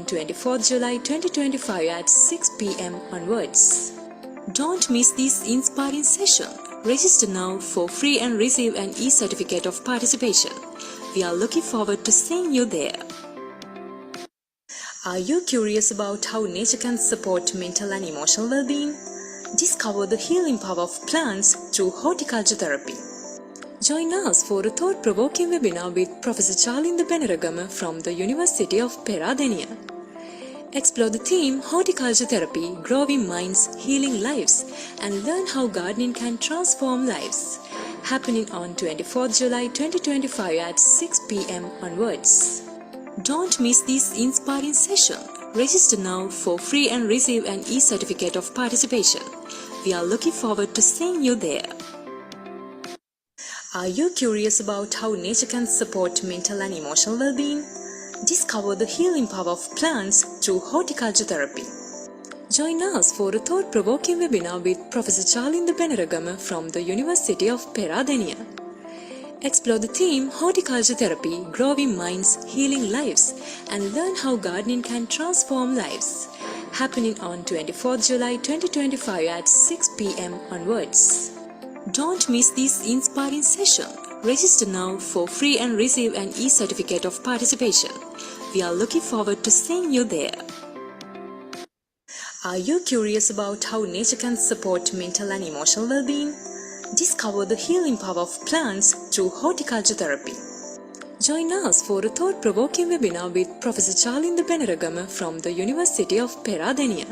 24th July 2025 at 6 p.m. onwards. Don't miss this inspiring session. Register now for free and receive an e-certificate of participation. We are looking forward to seeing you there. Are you curious about how nature can support mental and emotional well-being? Discover the healing power of plants through horticulture therapy. Join us for a thought-provoking webinar with Professor Chalinda Beneragama from the University of Peradeniya. Explore the theme Horticulture Therapy, Growing Minds, Healing Lives, and learn how gardening can transform lives. Happening on 24th July 2025 at 6 p.m. onwards. Don't miss this inspiring session. Register now for free and receive an e-certificate of participation. We are looking forward to seeing you there. Are you curious about how nature can support mental and emotional well-being? Discover the healing power of plants through horticulture therapy. Join us for a thought-provoking webinar with Professor Chalinda Beneragama from the University of Peradeniya. Explore the theme Horticulture Therapy, Growing Minds, Healing Lives, and learn how gardening can transform lives. Happening on 24th July 2025 at 6 p.m. onwards. Don't miss this inspiring session. Register now for free and receive an e-certificate of participation. We are looking forward to seeing you there. Are you curious about how nature can support mental and emotional well-being? Discover the healing power of plants through horticulture therapy. Join us for a thought-provoking webinar with Professor Chalinda Beneragama from the University of Peradeniya.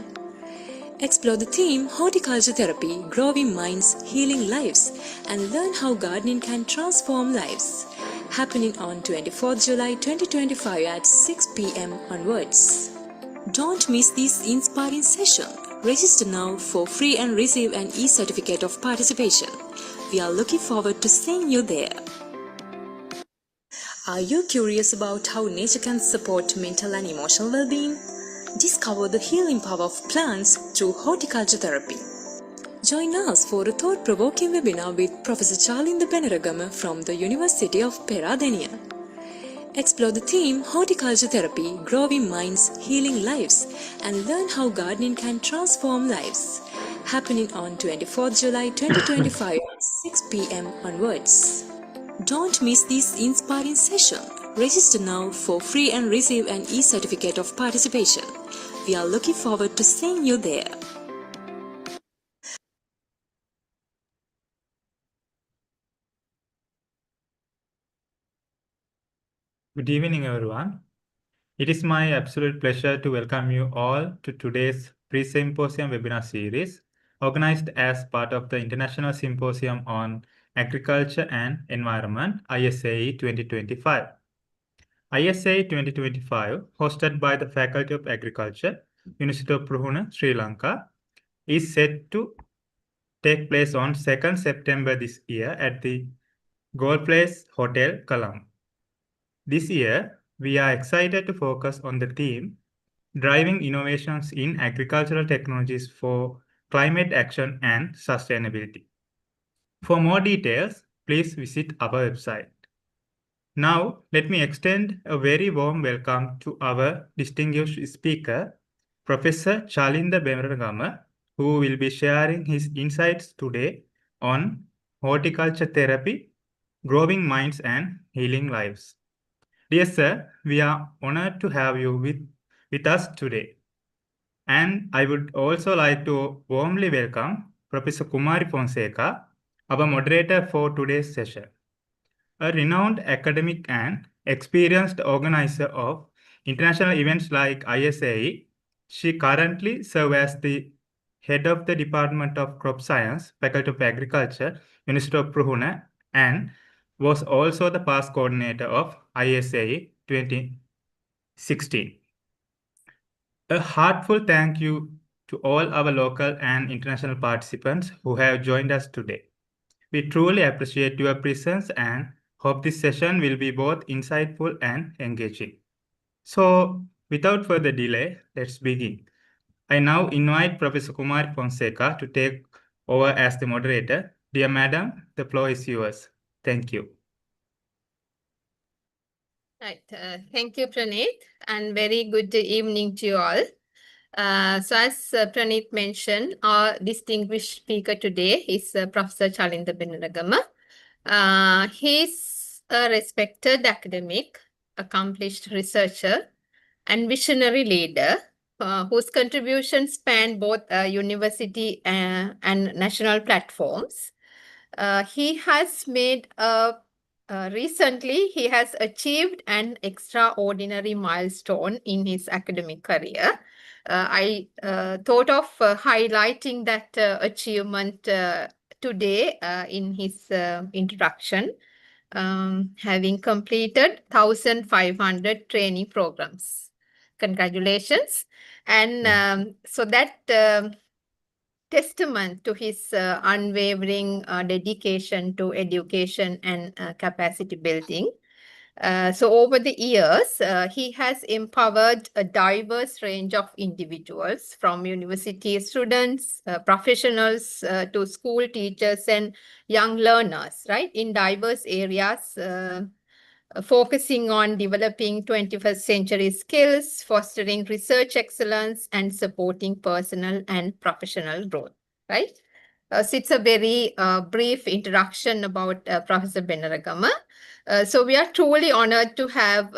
Explore the theme Horticulture Therapy, Growing Minds, Healing Lives, and learn how gardening can transform lives. Happening on 24th July 2025 at 6 p.m. onwards. Don't miss this inspiring session. Register now for free and receive an e-certificate of participation. We are looking forward to seeing you there. Are you curious about how nature can support mental and emotional well-being? Discover the healing power of plants through horticulture therapy. Join us for a thought-provoking webinar with Professor Chalinda Beneragama from the University of Peradeniya. Explore the theme Horticulture Therapy, Growing Minds, Healing Lives, and learn how gardening can transform lives. Happening on 24th July 2025 at 6 p.m. onwards. Don't miss this inspiring session. Register now for free and receive an e-certificate of participation. We are looking forward to seeing you there. Good evening, everyone. It is my absolute pleasure to welcome you all to today's Pre-Symposium webinar series, organized as part of the International Symposium on Agriculture and Environment, ISAE 2025. ISAE 2025, hosted by the Faculty of Agriculture, University of Pune, Sri Lanka, is set to take place on 2nd September this year at the Gold Place Hotel, Colombo. This year, we are excited to focus on the theme Driving Innovations in Agricultural Technologies for Climate Action and Sustainability. For more details, please visit our website. Now, let me extend a very warm welcome to our distinguished speaker, Professor Chalinda Beneragama, who will be sharing his insights today on horticulture therapy, growing minds and healing lives. Dear sir, we are honored to have you with us today. And I would also like to warmly welcome Professor Kumari Fonseca, our moderator for today's session. A renowned academic and experienced organizer of international events like ISAE, she currently serves as the head of the Department of Crop Science, Faculty of Agriculture, University of Pune, and was also the past coordinator of ISAE 2016. A heartfelt thank you to all our local and international participants who have joined us today. We truly appreciate your presence and hope this session will be both insightful and engaging. So, without further delay, let's begin. I now invite Professor Kumari Fonseca to take over as the moderator. Dear Madam, the floor is yours. Thank you. Right. Thank you, Praneeth, and very good evening to you all. So as Praneeth mentioned, our distinguished speaker today is Professor Chalinda Beneragama. He's a respected academic, accomplished researcher, and visionary leader whose contributions span both university and national platforms. He has made recently he has achieved an extraordinary milestone in his academic career. I thought of highlighting that achievement today in his introduction, having completed 1,500 training programs. Congratulations. And so that testament to his unwavering dedication to education and capacity building. So over the years, he has empowered a diverse range of individuals, from university students, professionals, to school teachers and young learners, right, in diverse areas, focusing on developing 21st century skills, fostering research excellence, and supporting personal and professional growth, right? So it's a very brief introduction about Professor Beneragama. So we are truly honored to have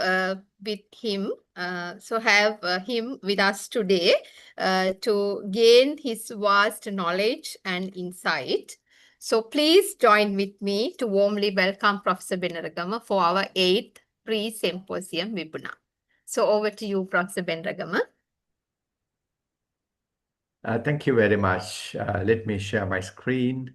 with him, him with us today to gain his vast knowledge and insight. So please join with me to warmly welcome Professor Beneragama for our 8th Pre-Symposium webinar. So over to you, Professor Beneragama. Thank you very much. Let me share my screen.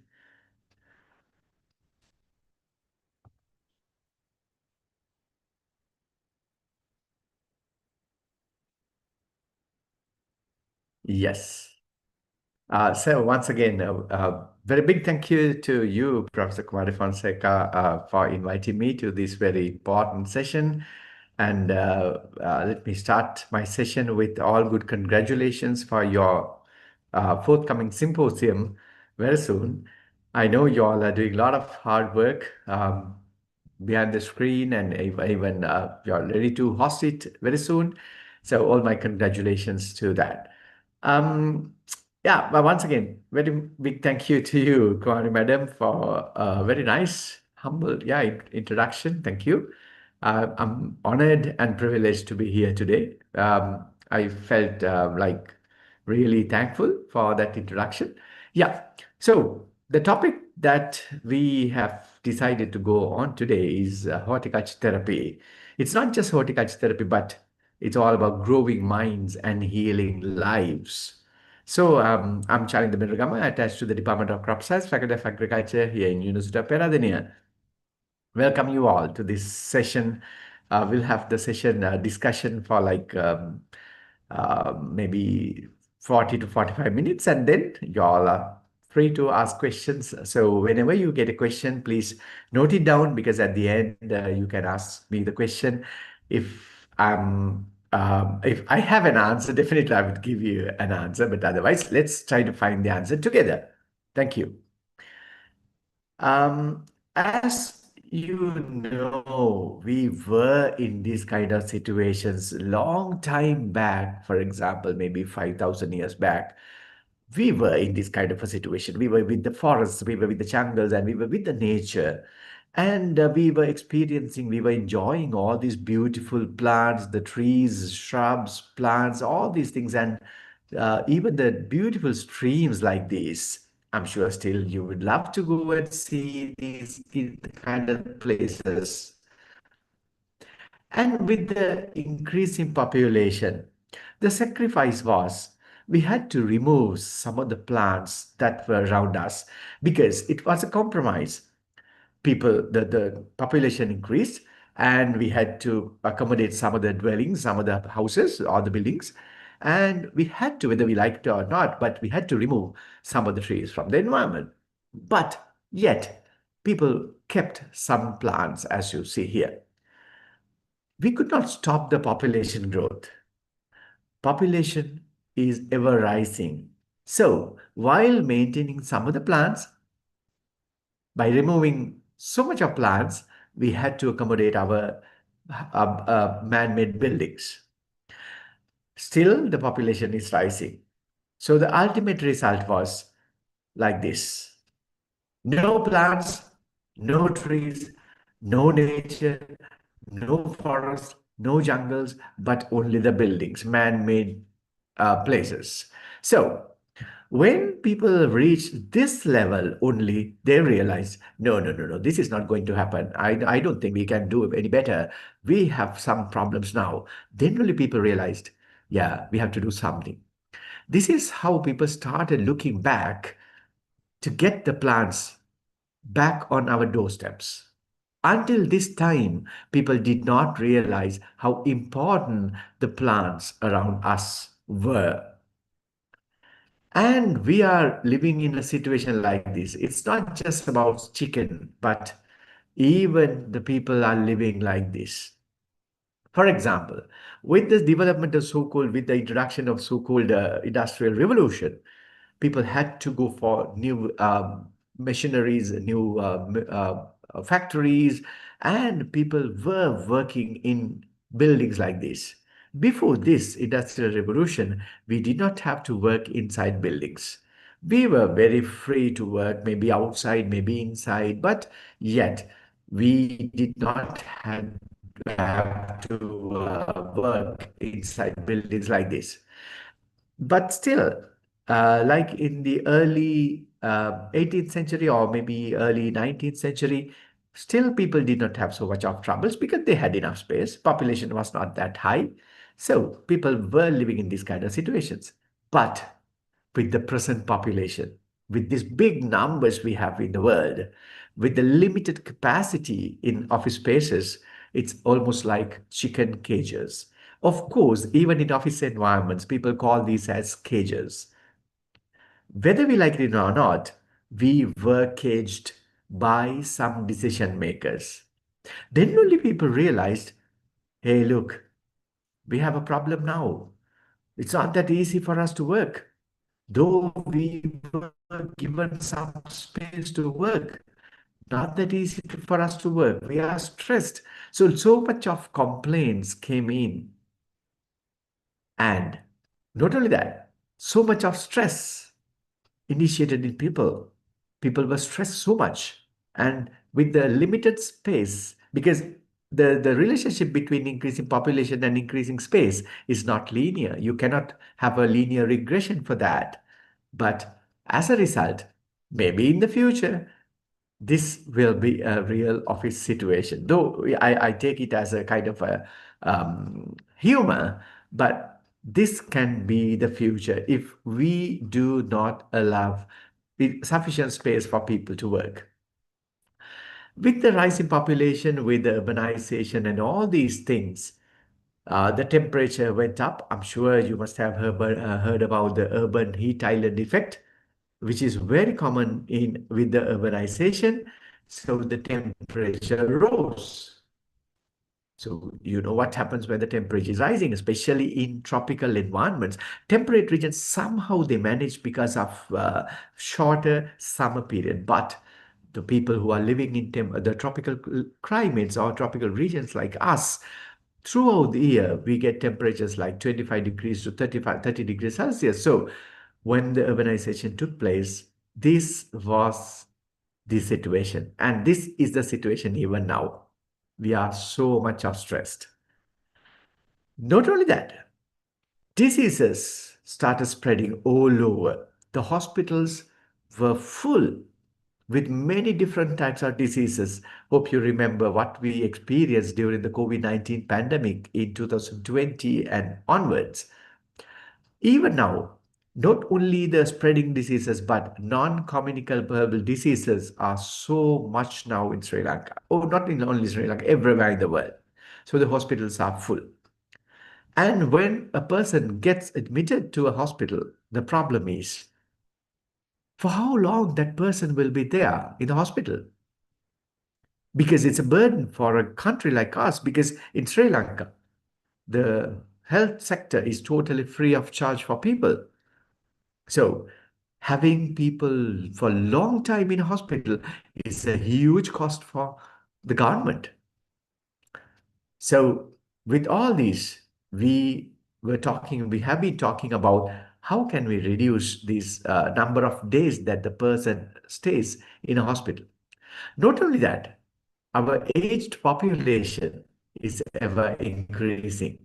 Yes. So once again, very big thank you to you, Professor Kumari Fonseca, for inviting me to this very important session. And let me start my session with all good congratulations for your forthcoming symposium very soon. I know you all are doing a lot of hard work behind the screen, and even you're ready to host it very soon. So all my congratulations to that. Yeah, but once again, very big thank you to you, Kumari Madam, for a very nice, humble, introduction. Thank you. I'm honored and privileged to be here today. I felt like really thankful for that introduction. Yeah, so the topic that we have decided to go on today is horticulture therapy. It's not just horticulture therapy, but it's all about growing minds and healing lives. So I'm Chalinda Beneragama, attached to the Department of Crop Science, Faculty of Agriculture here in University of Peradeniya. Welcome you all to this session. We'll have the session discussion for like maybe 40 to 45 minutes, and then you all are free to ask questions. So whenever you get a question, please note it down, because at the end you can ask me the question. If I have an answer, definitely I would give you an answer, but otherwise let's try to find the answer together. Thank you. As you know, we were in these kind of situations long time back. For example, maybe 5,000 years back, we were in this kind of a situation. We were with the forests, we were with the jungles, and we were with the nature. And we were enjoying all these beautiful plants, the trees, shrubs, plants, all these things, and even the beautiful streams like these. I'm sure still you would love to go and see these kind of places. And with the increase in population, the sacrifice was we had to remove some of the plants that were around us, because it was a compromise. The population increased, and we had to accommodate some of the dwellings, some of the houses or the buildings. And we had to, whether we liked it or not, but we had to remove some of the trees from the environment. But yet, people kept some plants, as you see here. We could not stop the population growth. Population is ever rising. So, while maintaining some of the plants, by removing so much of plants, we had to accommodate our man-made buildings. Still, the population is rising. So the ultimate result was like this. No plants, no trees, no nature, no forests, no jungles, but only the buildings, man-made places. So when people reach this level only, they realize, no, no, no, no, this is not going to happen. I don't think we can do any better. We have some problems now. Then only people realized, yeah, we have to do something. This is how people started looking back to get the plants back on our doorsteps. Until this time, people did not realize how important the plants around us were. And we are living in a situation like this. It's not just about chicken, but even the people are living like this. For example, with the development of so-called, with the introduction of so-called industrial revolution, people had to go for new machineries, new factories, and people were working in buildings like this. Before this industrial revolution, we did not have to work inside buildings. We were very free to work, maybe outside, maybe inside, but yet we did not have to work inside buildings like this. But still, like in the early 18th century or maybe early 19th century, still people did not have so much of troubles because they had enough space. Population was not that high. So people were living in these kind of situations. But with the present population, with these big numbers we have in the world, with the limited capacity in office spaces, it's almost like chicken cages. Of course, even in office environments, people call these as cages. Whether we like it or not, we were caged by some decision makers. Then only people realized, hey, look, we have a problem now. It's not that easy for us to work. Though we were given some space to work, not that easy for us to work. We are stressed. So much of complaints came in. And not only that, so much of stress initiated in people. People were stressed so much. And with the limited space, because the relationship between increasing population and increasing space is not linear. You cannot have a linear regression for that. But as a result, maybe in the future, this will be a real office situation. Though I take it as a kind of a humor, but this can be the future if we do not allow sufficient space for people to work. With the rising population, with the urbanization and all these things, the temperature went up. I'm sure you must have heard about the urban heat island effect, which is very common in with the urbanization. So the temperature rose. So you know what happens when the temperature is rising, especially in tropical environments. Temperate regions, somehow they manage because of shorter summer period. But the people who are living in the tropical climates or tropical regions like us, throughout the year, we get temperatures like 25 degrees to 30 degrees Celsius. So when the urbanization took place, this was the situation. And this is the situation even now. We are so much of stressed. Not only that, diseases started spreading all over. The hospitals were full with many different types of diseases. Hope you remember what we experienced during the COVID-19 pandemic in 2020 and onwards. Even now, not only the spreading diseases, but non-communicable diseases are so much now in Sri Lanka. Oh, not in only Sri Lanka, everywhere in the world. So the hospitals are full. And when a person gets admitted to a hospital, the problem is for how long that person will be there in the hospital. Because it's a burden for a country like us, because in Sri Lanka, the health sector is totally free of charge for people. So having people for a long time in a hospital is a huge cost for the government. So with all these, we we have been talking about how can we reduce this number of days that the person stays in a hospital. Not only that, our aged population is ever increasing.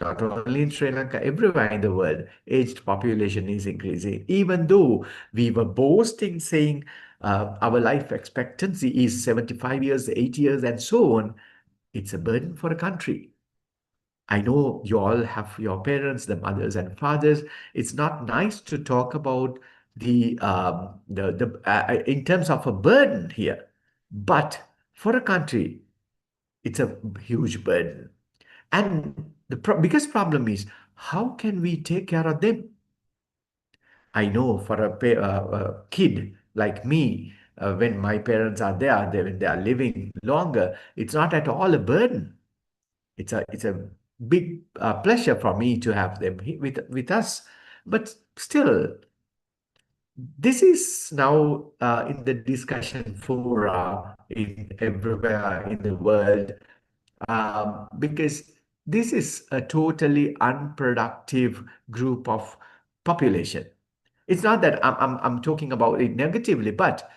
Not only in Sri Lanka, everywhere in the world, aged population is increasing. Even though we were boasting saying our life expectancy is 75 years, 80 years, and so on, it's a burden for a country. I know you all have your parents, the mothers and fathers. It's not nice to talk about the in terms of a burden here, but for a country, it's a huge burden. And the biggest problem is how can we take care of them? I know for a kid like me, when my parents are there, when they are living longer, it's not at all a burden. It's a big pleasure for me to have them with us. But still, this is now in the discussion fora in everywhere in the world, because this is a totally unproductive group of population. It's not that I'm talking about it negatively, but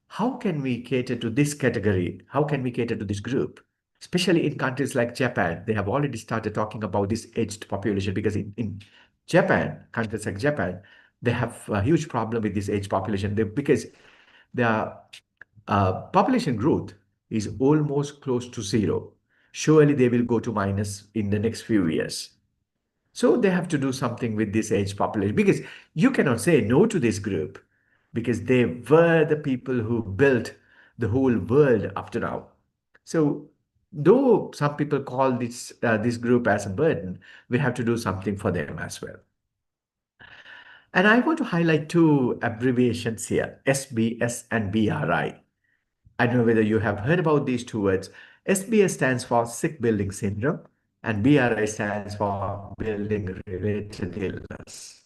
how can we cater to this category? How can we cater to this group? Especially in countries like Japan, they have already started talking about this aged population because in Japan, countries like Japan, they have a huge problem with this aged population because their population growth is almost close to zero. Surely they will go to minus in the next few years. So they have to do something with this age population because you cannot say no to this group because they were the people who built the whole world up to now. So though some people call this group as a burden, we have to do something for them as well. And I want to highlight two abbreviations here, SBS and BRI. I don't know whether you have heard about these two words. SBS stands for sick building syndrome, and BRI stands for building related illness.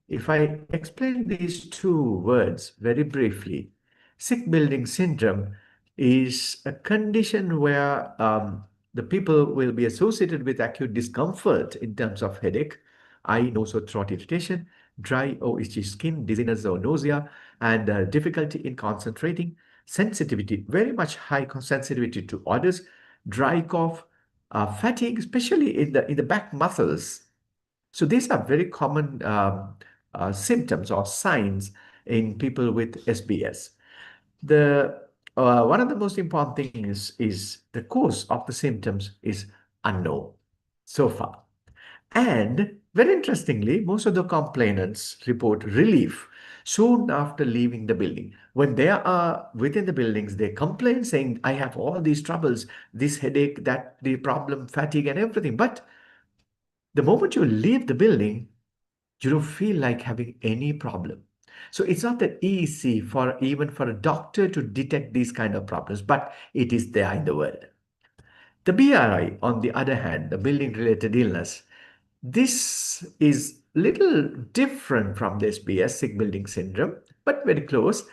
If I explain these two words very briefly, sick building syndrome is a condition where the people will be associated with acute discomfort in terms of headache, eye, nose, or throat irritation, dry or itchy skin, dizziness or nausea, and difficulty in concentrating, sensitivity, very much high sensitivity to odors, dry cough, fatigue, especially in the back muscles. So these are very common symptoms or signs in people with SBS. The one of the most important things is the cause of the symptoms is unknown so far. And very interestingly, most of the complainants report relief soon after leaving the building. When they are within the buildings, they complain saying, I have all these troubles, this headache, that the problem, fatigue, and everything. But the moment you leave the building, you don't feel like having any problem. So it's not that easy for even for a doctor to detect these kind of problems, but it is there in the world. The BRI, on the other hand, the building related illness, this is little different from the SBS, sick building syndrome, but very close.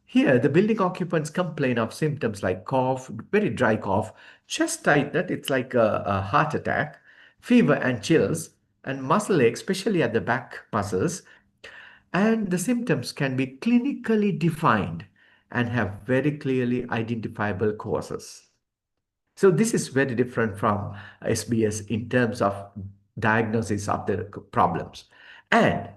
Here, the building occupants complain of symptoms like cough, very dry cough, chest tightness, it's like a heart attack, fever and chills, and muscle ache, especially at the back muscles. And the symptoms can be clinically defined and have very clearly identifiable causes. So this is very different from SBS in terms of diagnosis of the problems. And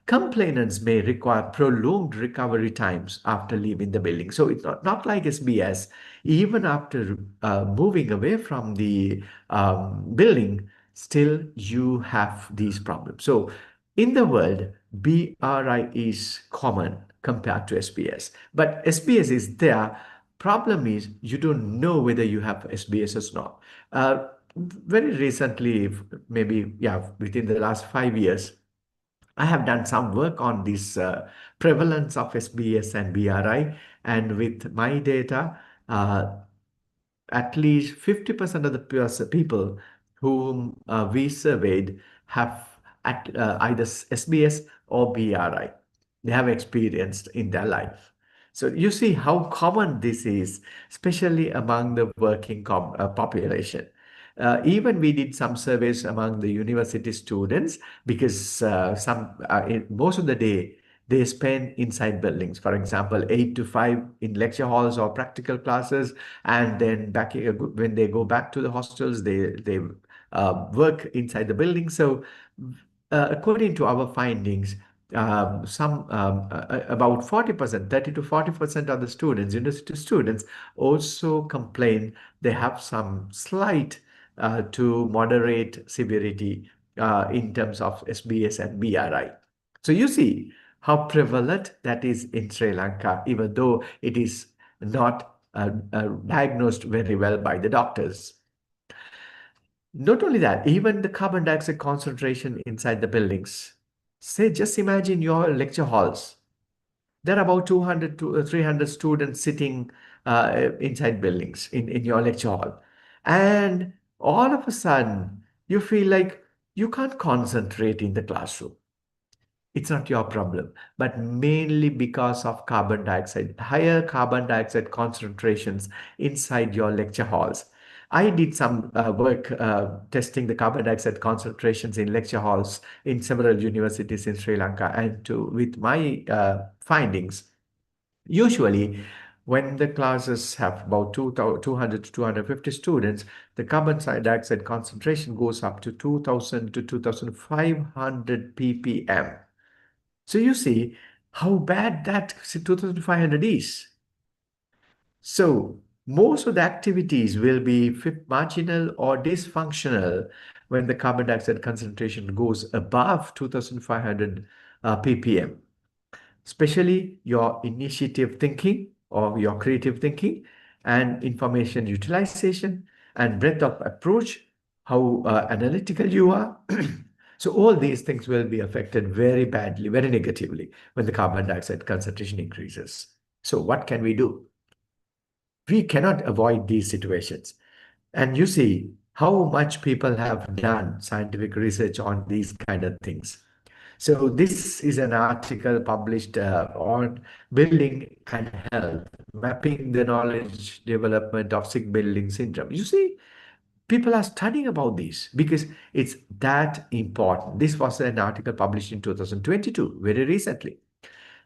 complainants may require prolonged recovery times after leaving the building. So it's not like SBS. Even after moving away from the building, still you have these problems. So in the world, BRI is common compared to SBS. But SBS is there. Problem is you don't know whether you have SBS or not. Very recently, maybe within the last 5 years, I have done some work on this prevalence of SBS and BRI, and with my data, at least 50% of the people whom we surveyed have either SBS or BRI. They have experienced in their life. So you see how common this is, especially among the working population. Even we did some surveys among the university students because most of the day they spend inside buildings. For example, 8 to 5 in lecture halls or practical classes, and then back when they go back to the hostels, they work inside the building. So, according to our findings, about 40%, 30 to 40% of the students, university students, also complain they have some slight to moderate severity in terms of SBS and BRI. So you see how prevalent that is in Sri Lanka, even though it is not diagnosed very well by the doctors. Not only that, even the carbon dioxide concentration inside the buildings. Say, just imagine your lecture halls. There are about 200 to 300 students sitting inside buildings in your lecture hall. And all of a sudden, you feel like you can't concentrate in the classroom. It's not your problem, but mainly because of carbon dioxide, higher carbon dioxide concentrations inside your lecture halls. I did some work testing the carbon dioxide concentrations in lecture halls in several universities in Sri Lanka, and with my findings, usually when the classes have about 200 to 250 students, the carbon dioxide concentration goes up to 2000 to 2500 ppm. So you see how bad that 2500 is. So most of the activities will be marginal or dysfunctional when the carbon dioxide concentration goes above 2500 ppm, especially your initiative thinking or your creative thinking and information utilization and breadth of approach, how analytical you are. So all these things will be affected very badly, very negatively when the carbon dioxide concentration increases. So what can we do? We cannot avoid these situations. And you see how much people have done scientific research on these kind of things. So this is an article published on building and health, mapping the knowledge development of sick building syndrome. You see, people are studying about this because it's that important. This was an article published in 2022, very recently.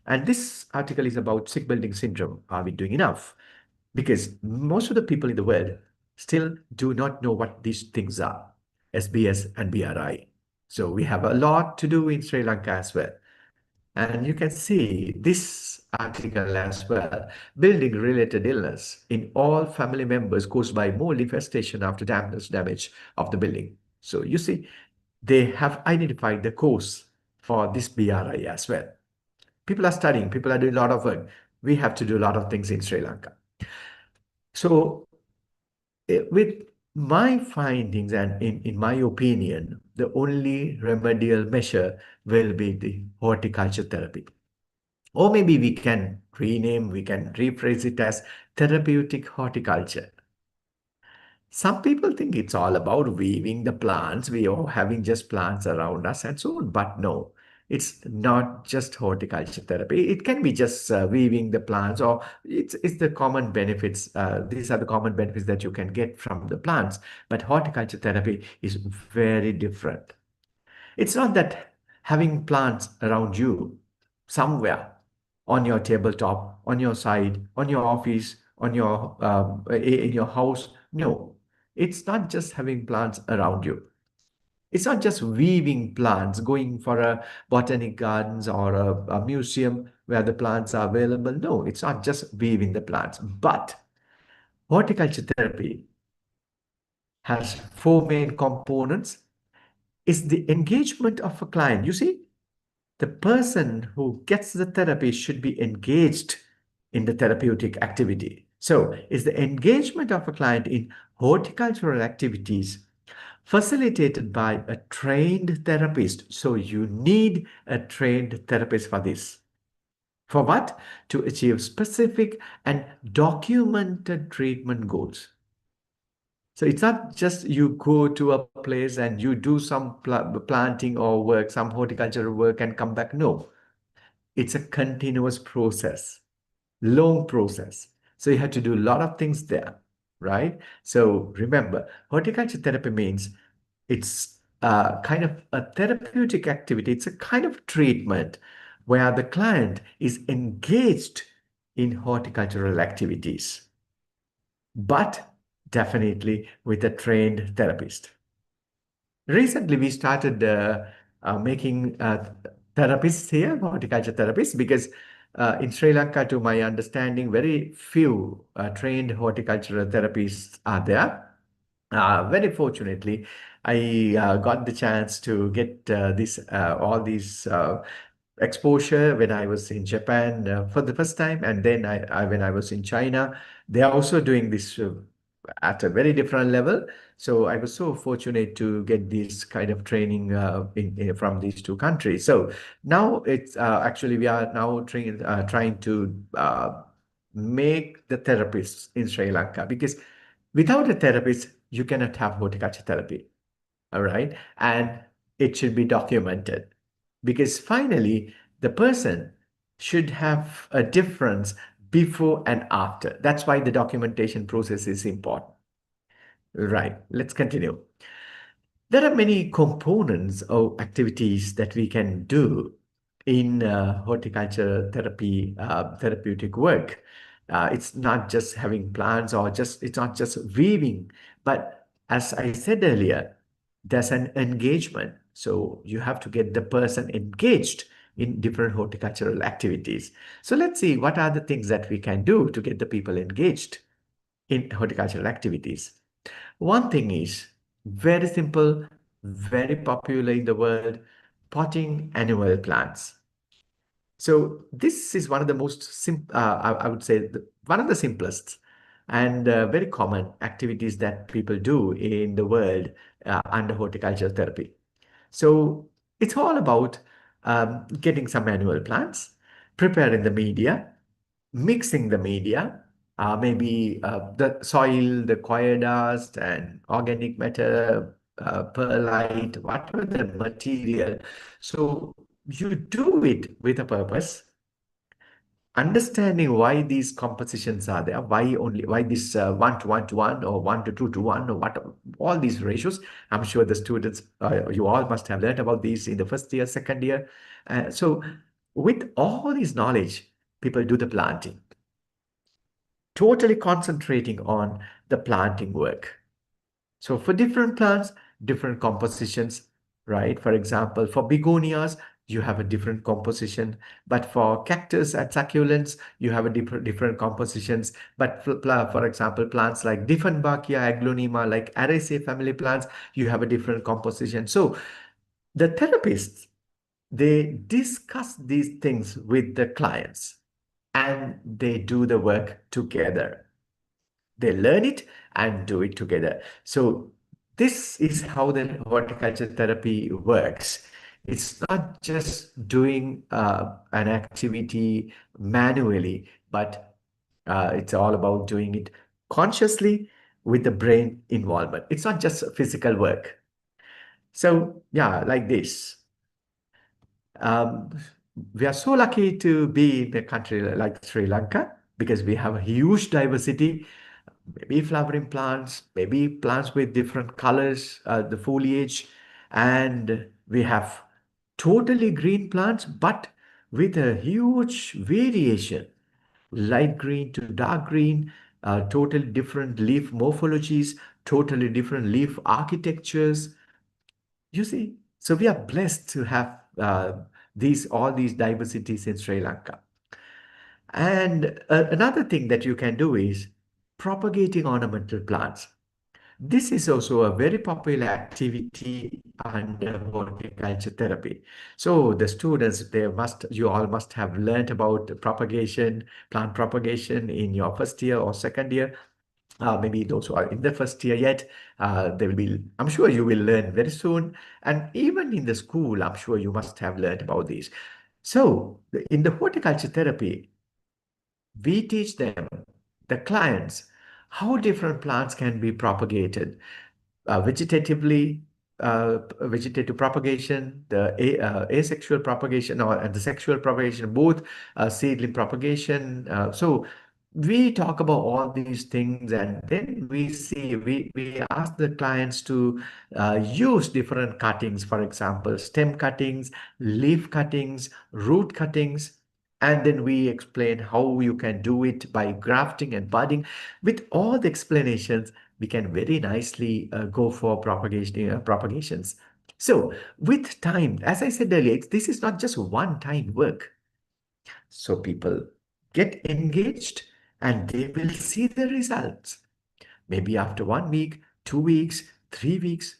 And this article is about sick building syndrome. Are we doing enough? Because most of the people in the world still do not know what these things are, SBS and BRI. So we have a lot to do in Sri Lanka as well. And you can see this article as well. Building related illness in all family members caused by mold infestation after damage of the building. So you see, they have identified the cause for this BRI as well. People are studying, people are doing a lot of work. We have to do a lot of things in Sri Lanka. So with my findings and in my opinion, the only remedial measure will be the horticulture therapy. Or maybe we can rename, we can rephrase it as therapeutic horticulture. Some people think it's all about weaving the plants, we are having just plants around us and so on, but no, it's not just horticulture therapy. It can be just weaving the plants, or it's the common benefits. These are the common benefits that you can get from the plants, but horticulture therapy is very different. It's not that having plants around you somewhere on your tabletop, on your side, on your office, on your in your house. No, it's not just having plants around you. It's not just weaving plants, going for a botanic gardens or a museum where the plants are available. No, it's not just weaving the plants, but horticulture therapy has four main components. Is the engagement of a client. You see, the person who gets the therapy should be engaged in the therapeutic activity. So, is the engagement of a client in horticultural activities facilitated by a trained therapist? So, you need a trained therapist for this. For what? To achieve specific and documented treatment goals. So it's not just you go to a place and you do some planting or work, some horticultural work and come back. No, it's a continuous process. long process. So you have to do a lot of things there, right? So remember, horticulture therapy means it's kind of a therapeutic activity. It's a kind of treatment where the client is engaged in horticultural activities, but definitely with a trained therapist. Recently, we started making therapists here, horticulture therapists, because in Sri Lanka, to my understanding, very few trained horticultural therapists are there. Very fortunately, I got the chance to get all these exposure when I was in Japan for the first time, and then when I was in China, they are also doing this at a very different level. So I was so fortunate to get this kind of training from these two countries. So now it's actually we are now trying to make the therapists in Sri Lanka, because without a therapist, you cannot have horticulture therapy. All right. And it should be documented, because finally, the person should have a difference before and after. That's why the documentation process is important. Right. Let's continue. There are many components or activities that we can do in horticulture therapy, therapeutic work. It's not just having plants or it's not just weaving, but as I said earlier, there's an engagement. So you have to get the person engaged in different horticultural activities. So let's see what are the things that we can do to get the people engaged in horticultural activities. One thing is very simple, very popular in the world, potting annual plants. So this is one of the most I would say one of the simplest and very common activities that people do in the world under horticulture therapy. So it's all about getting some annual plants, preparing the media, mixing the media, maybe the soil, the coir dust, and organic matter, perlite, whatever the material. So you do it with a purpose, understanding why these compositions are there, why this 1 to 1 to 1 or 1 to 2 to 1 or what all these ratios. I'm sure the students, you all must have learned about these in the first year, second year. So with all this knowledge, people do the planting, totally concentrating on the planting work. So for different plants, different compositions, right? For example, for begonias, you have a different composition, but for cactus and succulents, you have a different compositions. But for example, plants like Dieffenbachia, Aglaonema, like Araceae family plants, you have a different composition. So the therapists, they discuss these things with the clients and they do the work together. They learn it and do it together. So this is how the horticulture therapy works. It's not just doing an activity manually, but it's all about doing it consciously with the brain involvement. It's not just physical work. So yeah, like this. Um, we are so lucky to be in a country like Sri Lanka, because we have a huge diversity, maybe flowering plants, maybe plants with different colors, the foliage, and we have totally green plants, but with a huge variation, light green to dark green, totally different leaf morphologies, totally different leaf architectures. You see, so we are blessed to have all these diversities in Sri Lanka. And another thing that you can do is propagating ornamental plants. This is also a very popular activity under horticulture therapy. So the students, you all must have learned about propagation, plant propagation in your first year or second year. Maybe those who are in the first year yet, I'm sure you will learn very soon. And even in the school, I'm sure you must have learned about these. So in the horticulture therapy, we teach them, the clients, how different plants can be propagated vegetatively, vegetative propagation, the asexual propagation, or the sexual propagation, both seedling propagation. So we talk about all these things, and then we ask the clients to use different cuttings, for example, stem cuttings, leaf cuttings, root cuttings. And then we explain how you can do it by grafting and budding. With all the explanations, we can very nicely go for propagations. So with time, as I said earlier, this is not just one-time work. So people get engaged and they will see the results. Maybe after 1 week, 2 weeks, 3 weeks.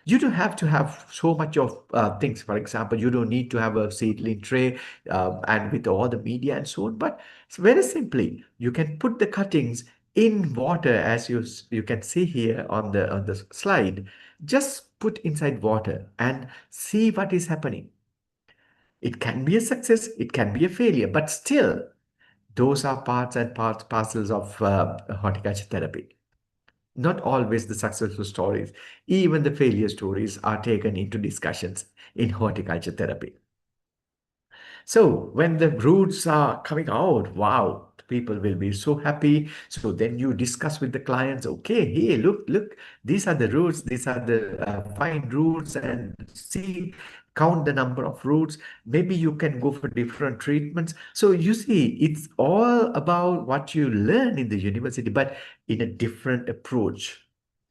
You don't have to have so much of things. For example, you don't need to have a seedling tray and with all the media and so on. But very simply, you can put the cuttings in water, as you can see here on the slide. Just put inside water and see what is happening. It can be a success, it can be a failure, but still, those are parcels of horticulture therapy. Not always the successful stories, even the failure stories are taken into discussions in horticulture therapy. So when the roots are coming out, wow, people will be so happy. So then you discuss with the clients, okay, hey, look, these are the roots, these are the fine roots, and see, count the number of roots. Maybe you can go for different treatments. So you see, it's all about what you learn in the university, but in a different approach.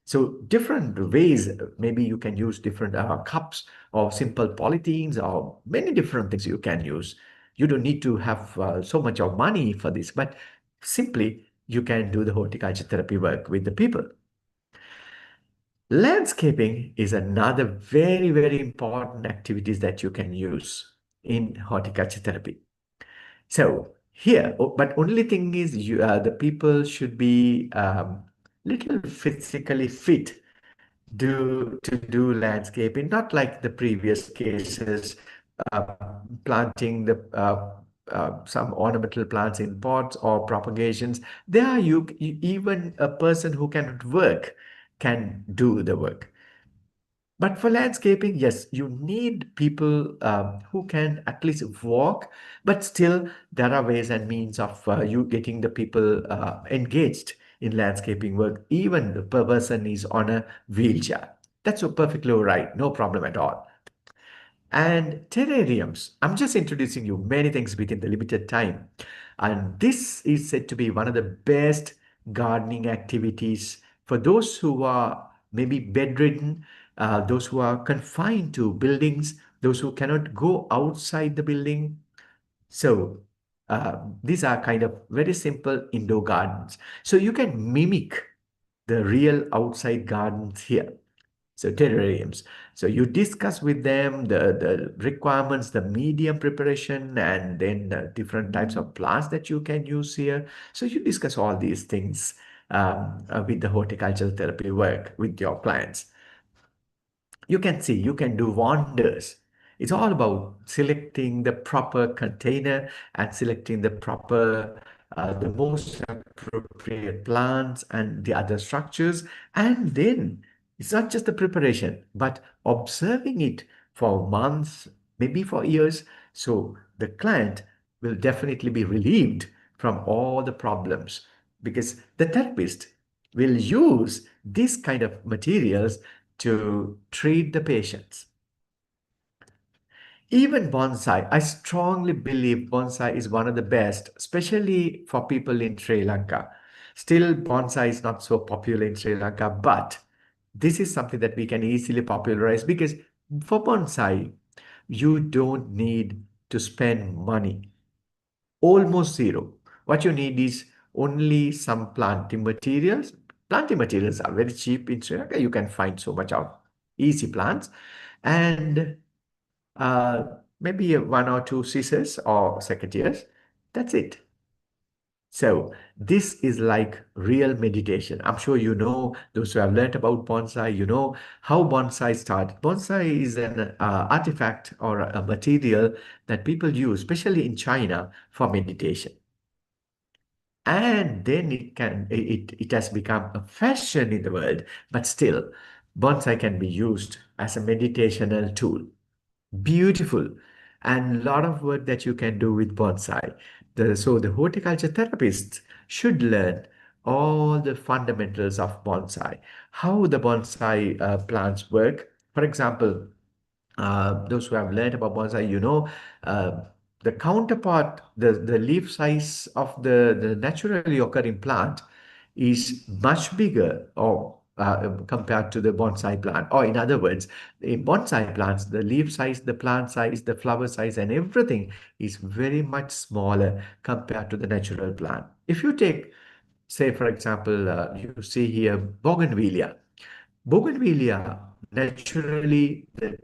So different ways, maybe you can use different cups or simple polythenes or many different things you can use. You don't need to have so much of money for this, but simply you can do the horticulture therapy work with the people. Landscaping is another very, very important activities that you can use in horticulture therapy. So here, but only thing is the people should be little physically fit to do landscaping, not like the previous cases, uh, planting the some ornamental plants in pots or propagations. There even a person who cannot work can do the work. But for landscaping, yes, you need people who can at least walk, but still there are ways and means of you getting the people engaged in landscaping work. Even the person is on a wheelchair. That's so perfectly all right, no problem at all. And terrariums, I'm just introducing you many things within the limited time. And this is said to be one of the best gardening activities for those who are maybe bedridden, those who are confined to buildings, those who cannot go outside the building. So these are kind of very simple indoor gardens. So you can mimic the real outside gardens here. So terrariums. So you discuss with them the requirements, the medium preparation, and then the different types of plants that you can use here. So you discuss all these things with the horticultural therapy work with your clients. You can see, you can do wonders. It's all about selecting the proper container and selecting the proper, the most appropriate plants and the other structures. And then it's not just the preparation, but observing it for months, maybe for years. So the client will definitely be relieved from all the problems because the therapist will use this kind of materials to treat the patients. Even bonsai, I strongly believe bonsai is one of the best, especially for people in Sri Lanka. Still, bonsai is not so popular in Sri Lanka, but this is something that we can easily popularize because for bonsai, you don't need to spend money, almost zero. What you need is only some planting materials. Planting materials are very cheap in Sri Lanka. You can find so much of easy plants and maybe one or two scissors or secateurs. That's it. So this is like real meditation. I'm sure you know, those who have learned about bonsai, you know how bonsai started. Bonsai is an artifact or a material that people use, especially in China, for meditation. And then it has become a fashion in the world, but still bonsai can be used as a meditational tool. Beautiful. And a lot of work that you can do with bonsai. So the horticulture therapists should learn all the fundamentals of bonsai, how the bonsai plants work. For example, those who have learned about bonsai, uh, the counterpart, the leaf size of the naturally occurring plant is much bigger or compared to the bonsai plant. Or in other words, in bonsai plants, the leaf size, the plant size, the flower size, and everything is very much smaller compared to the natural plant. If you take, say, for example, you see here bougainvillea. Bougainvillea, naturally, the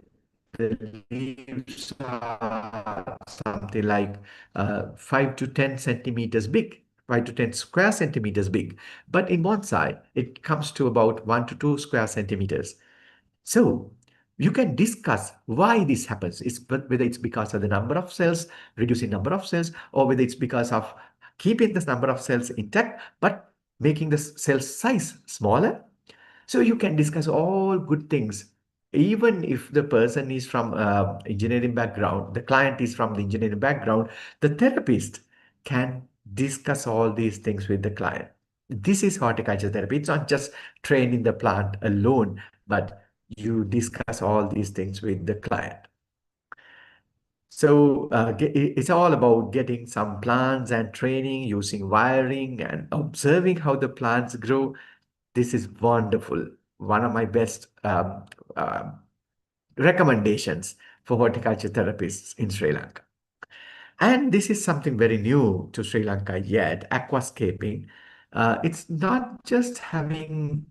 leaves are something like 5 to 10 centimeters big, 5 to 10 square centimeters big. But in bonsai, it comes to about 1 to 2 square centimeters. So you can discuss why this happens. Whether it's because of the number of cells, reducing number of cells, or whether it's because of keeping this number of cells intact, but making the cell size smaller. So you can discuss all good things. Even if the person is from engineering background, the client is from the engineering background, the therapist can discuss all these things with the client. This is horticulture therapy. It's not just training the plant alone, but you discuss all these things with the client. So it's all about getting some plants and training, using wiring and observing how the plants grow. This is wonderful. One of my best recommendations for horticulture therapists in Sri Lanka. And this is something very new to Sri Lanka yet, aquascaping. It's not just having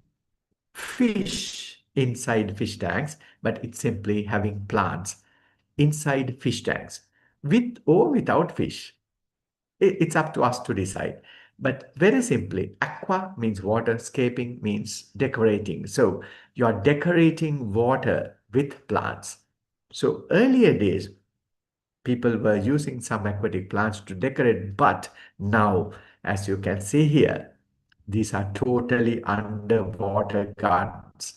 fish inside fish tanks, but it's simply having plants inside fish tanks, with or without fish. It's up to us to decide. But very simply, aqua means water, scaping means decorating. So you are decorating water with plants. So earlier days, people were using some aquatic plants to decorate, but now, as you can see here, these are totally underwater gardens.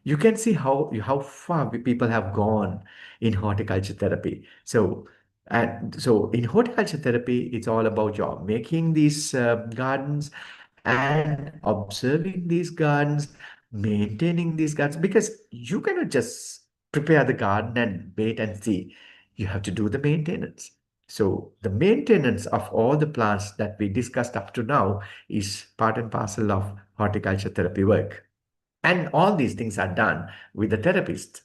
You can see how far people have gone in horticulture therapy. So in horticulture therapy, it's all about your making these gardens and observing these gardens, maintaining these gardens, because you cannot just prepare the garden and wait and see. You have to do the maintenance. So the maintenance of all the plants that we discussed up to now is part and parcel of horticulture therapy work. And all these things are done with the therapist.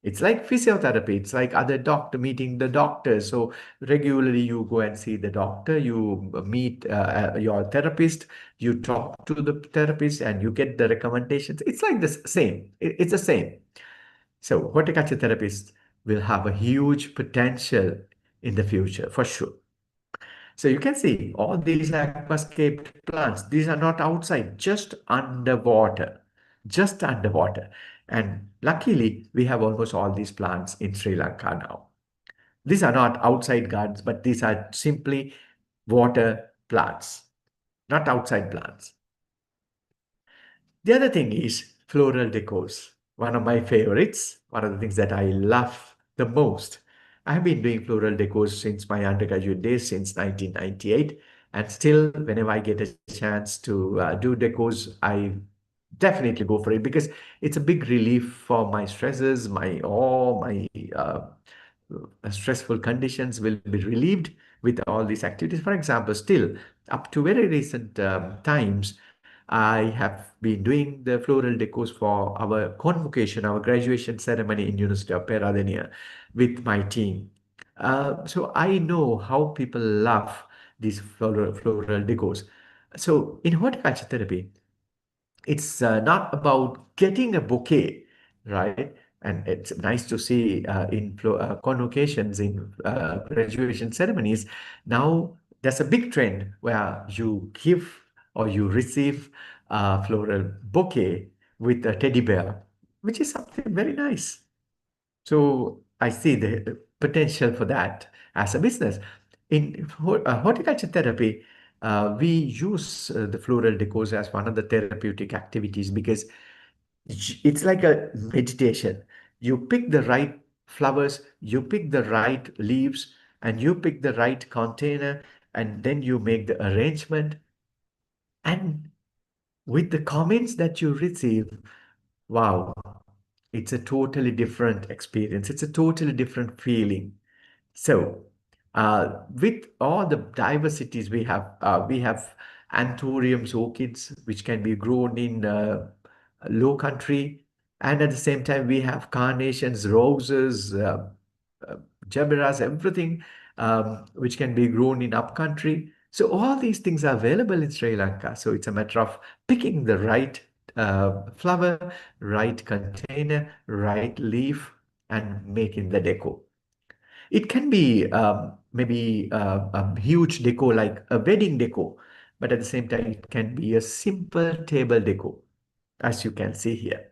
It's like physiotherapy. It's like other doctor meeting the doctor. So regularly you go and see the doctor, you meet your therapist, you talk to the therapist and you get the recommendations. It's like the same. It's the same. So horticulture therapists will have a huge potential in the future for sure. So you can see all these aquascaped plants. These are not outside, just underwater, just underwater. And luckily, we have almost all these plants in Sri Lanka now. These are not outside gardens, but these are simply water plants, not outside plants. The other thing is floral decors. One of my favorites, one of the things that I love the most. I have been doing floral decors since my undergraduate days, since 1998. And still, whenever I get a chance to do decors, I definitely go for it because it's a big relief for my stresses, all my stressful conditions will be relieved with all these activities. For example, still up to very recent times, I have been doing the floral decors for our convocation, our graduation ceremony in University of Peradeniya with my team. So I know how people love these floral decors. So in horticulture therapy, it's not about getting a bouquet, right? And it's nice to see in convocations, in graduation ceremonies. Now there's a big trend where you give or you receive a floral bouquet with a teddy bear, which is something very nice. So I see the potential for that as a business. In horticulture therapy, we use the floral decors as one of the therapeutic activities because It's like a meditation. You pick the right flowers, you pick the right leaves, and you pick the right container, and then you make the arrangement. And with the comments that you receive, wow, it's a totally different experience. It's a totally different feeling. So, with all the diversities we have anthuriums, orchids, which can be grown in low country, and at the same time we have carnations, roses, uh, jabiras, everything which can be grown in upcountry. So all these things are available in Sri Lanka. So it's a matter of picking the right flower, right container, right leaf, and making the deco. It can be maybe a huge deco like a wedding deco, but at the same time, it can be a simple table deco, as you can see here.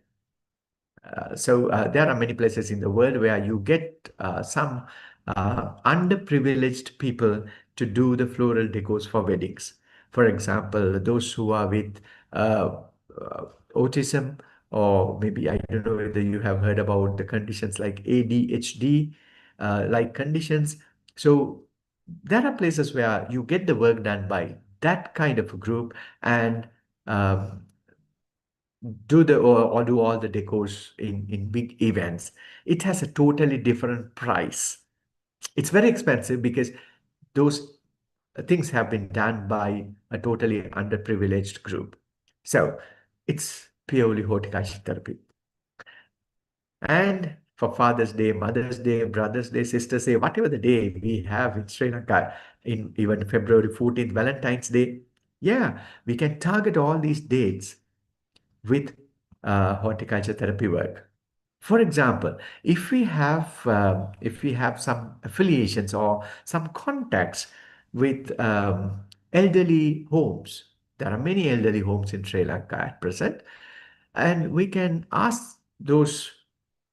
So there are many places in the world where you get some underprivileged people to do the floral decors for weddings. For example, those who are with uh, autism, or maybe I don't know whether you have heard about the conditions like ADHD, like conditions. So there are places where you get the work done by that kind of a group, and um, or do all the decors in big events. It has a totally different price. It's very expensive because those things have been done by a totally underprivileged group. So it's purely horticulture therapy. And for Father's Day, Mother's Day, Brother's Day, Sister's Day, whatever the day we have in Sri Lanka, in even February 14th, Valentine's Day, yeah, we can target all these dates with horticulture therapy work. For example, if we have some affiliations or some contacts with elderly homes, there are many elderly homes in Sri Lanka at present, and we can ask those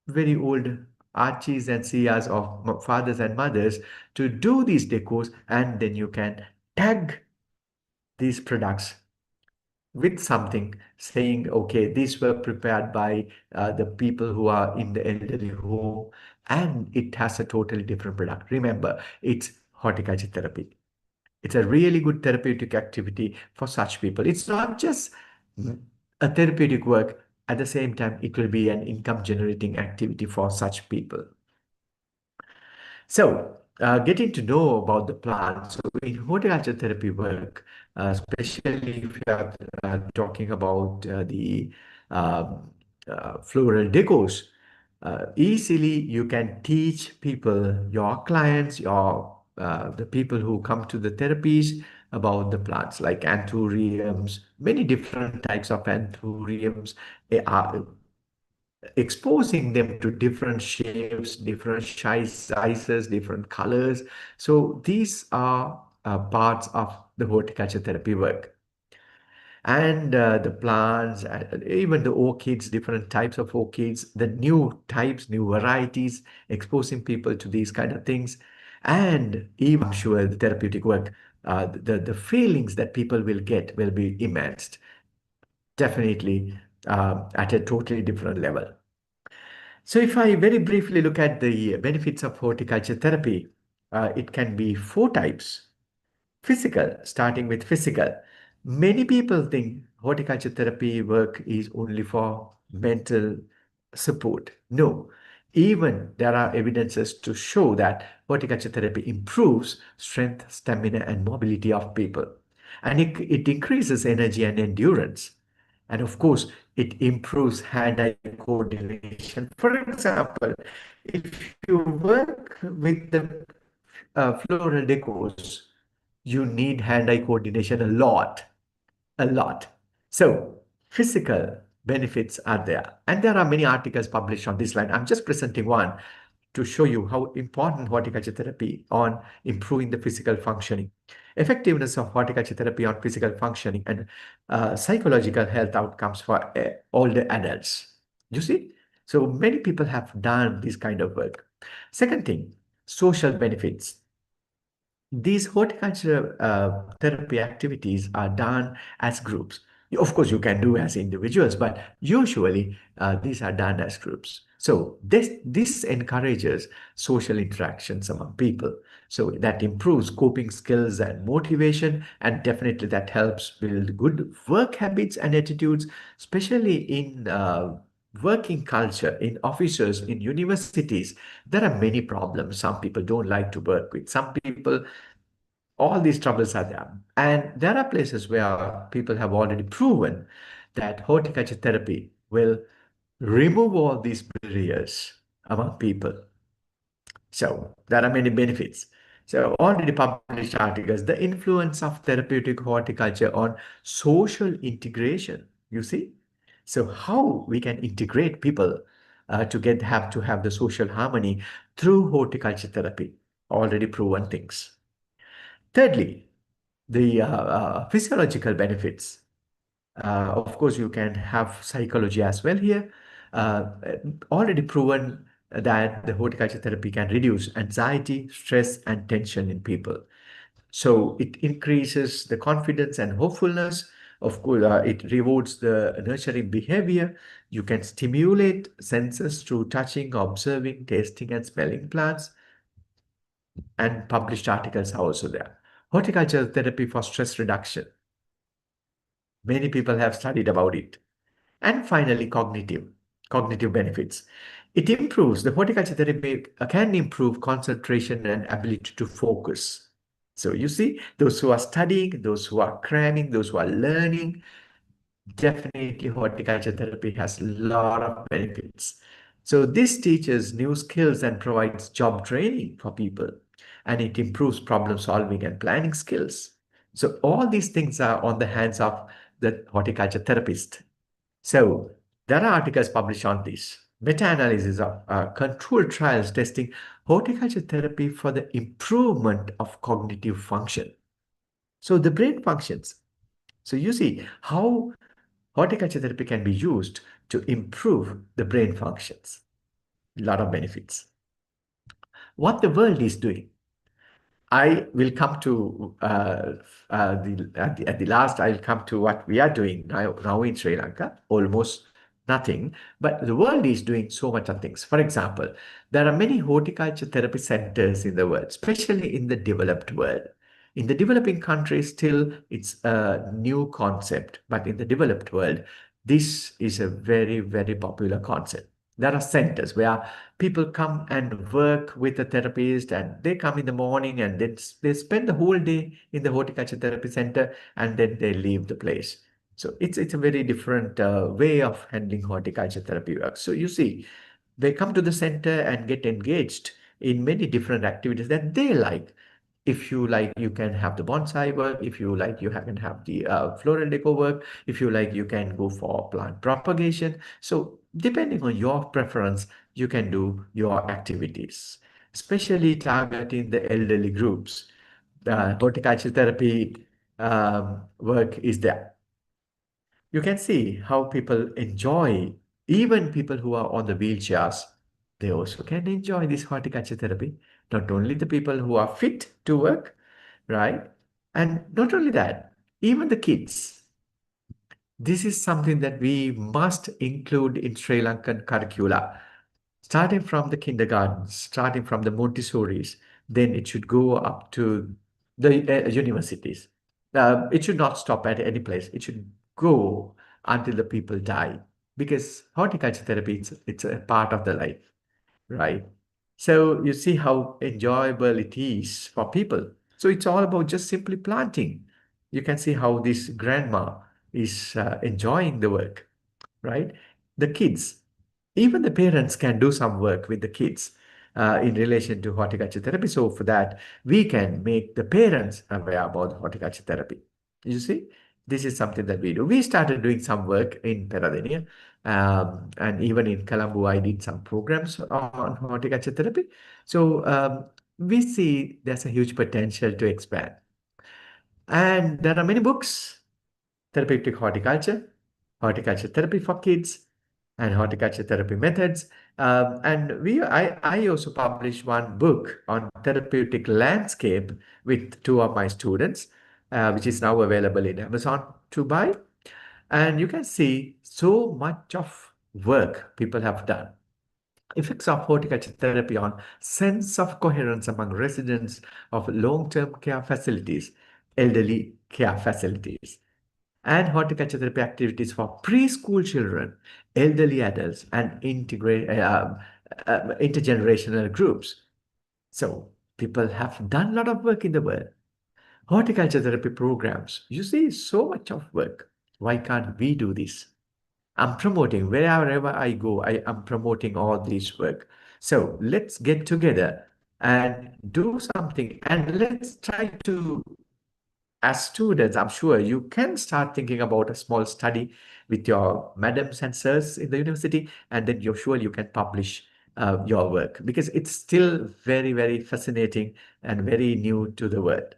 very old Archies and Sias of fathers and mothers to do these decos, and then you can tag these products with something saying, okay, these were prepared by the people who are in the elderly home, and it has a totally different product. Remember, it's horticulture therapy. It's a really good therapeutic activity for such people. It's not just a therapeutic work. At the same time, it will be an income generating activity for such people. So, getting to know about the plants. So, in horticulture therapy work, especially if you are talking about the um, floral decos, easily you can teach people, your clients, your the people who come to the therapies about the plants like anthuriums, many different types of anthuriums, exposing them to different shapes, different sizes, different colors. So these are parts of the horticulture therapy work. And the plants, even the orchids, different types of orchids, the new types, new varieties, exposing people to these kind of things. And even, I'm sure, the therapeutic work, the feelings that people will get will be immense, definitely at a totally different level. So if I very briefly look at the benefits of horticulture therapy, it can be four types. Physical, starting with physical. Many people think horticulture therapy work is only for mental support. No, even there are evidences to show that horticulture therapy improves strength, stamina, and mobility of people. And it increases energy and endurance. And of course, it improves hand-eye coordination. For example, if you work with the floral decors, you need hand-eye coordination a lot. So physical benefits are there. And there are many articles published on this line. I'm just presenting one to show you how important horticulture therapy on improving the physical functioning. Effectiveness of horticulture therapy on physical functioning and psychological health outcomes for older adults. You see? So many people have done this kind of work. Second thing, social benefits. These horticulture therapy activities are done as groups. Of course, you can do as individuals, but usually these are done as groups. So this encourages social interactions among people. So that improves coping skills and motivation, and definitely that helps build good work habits and attitudes, especially in working culture, in offices, in universities. There are many problems. Some people don't like to work with. Some people, all these troubles are there. And there are places where people have already proven that horticulture therapy will remove all these barriers among people. So there are many benefits. So already published articles, the influence of therapeutic horticulture on social integration, you see? So how we can integrate people have to have the social harmony through horticulture therapy, already proven things. Thirdly, the physiological benefits. Of course, you can have psychology as well here. Uh, Already proven that the horticulture therapy can reduce anxiety, stress, and tension in people. So it increases the confidence and hopefulness. Of course, it rewards the nurturing behavior. You can stimulate senses through touching, observing, tasting, and smelling plants. And published articles are also there. Horticulture therapy for stress reduction. Many people have studied about it. And finally, cognitive benefits. It improves, the horticulture therapy can improve concentration and ability to focus. So you see, those who are studying, those who are cramming, those who are learning, definitely horticulture therapy has a lot of benefits. So this teaches new skills and provides job training for people, and it improves problem solving and planning skills. So all these things are on the hands of the horticulture therapist. So there are articles published on this. Meta-analysis of controlled trials testing horticulture therapy for the improvement of cognitive function. So the brain functions. So you see how horticulture therapy can be used to improve the brain functions. A lot of benefits. What the world is doing. I will come to at the last. I'll come to what we are doing now in Sri Lanka. Almost nothing, but the world is doing so much of things. For example, there are many horticulture therapy centers in the world, especially in the developed world. In the developing countries, still it's a new concept, but in the developed world, this is a very, very popular concept. There are centers where people come and work with a therapist, and they come in the morning and then they spend the whole day in the horticulture therapy center, and then they leave the place. So it's a very different way of handling horticulture therapy work. So you see, they come to the center and get engaged in many different activities that they like. If you like, you can have the bonsai work. If you like, you can have the floral deco work. If you like, you can go for plant propagation. So depending on your preference, you can do your activities, especially targeting the elderly groups. Horticulture therapy work is there. You can see how people enjoy, even people who are on the wheelchairs, they also can enjoy this horticulture therapy. Not only the people who are fit to work, right? And not only that, even the kids. This is something that we must include in Sri Lankan curricula, starting from the kindergartens, starting from the Montessori's, then it should go up to the universities. It should not stop at any place. It should go until the people die, because horticulture therapy, it's a part of the life, right? So you see how enjoyable it is for people. So it's all about just simply planting. You can see how this grandma is enjoying the work, right? The kids, even the parents can do some work with the kids in relation to horticulture therapy. So for that, we can make the parents aware about horticulture therapy. You see, this is something that we do. We started doing some work in Peradeniya, and even in Colombo, I did some programs on horticulture therapy. So we see there's a huge potential to expand. And there are many books: therapeutic horticulture, horticulture therapy for kids, and horticulture therapy methods. I also published one book on therapeutic landscape with two of my students, which is now available in Amazon to buy. And you can see so much of work people have done. Effects of horticulture therapy on sense of coherence among residents of long-term care facilities, elderly care facilities, and horticulture therapy activities for preschool children, elderly adults, and intergenerational groups. So people have done a lot of work in the world. Horticulture therapy programs, you see so much of work. Why can't we do this? I'm promoting wherever I go, I am promoting all this work. So let's get together and do something, and let's try to, as students, I'm sure you can start thinking about a small study with your madams and sirs in the university, and then you're sure you can publish your work, because it's still very, very fascinating and very new to the world.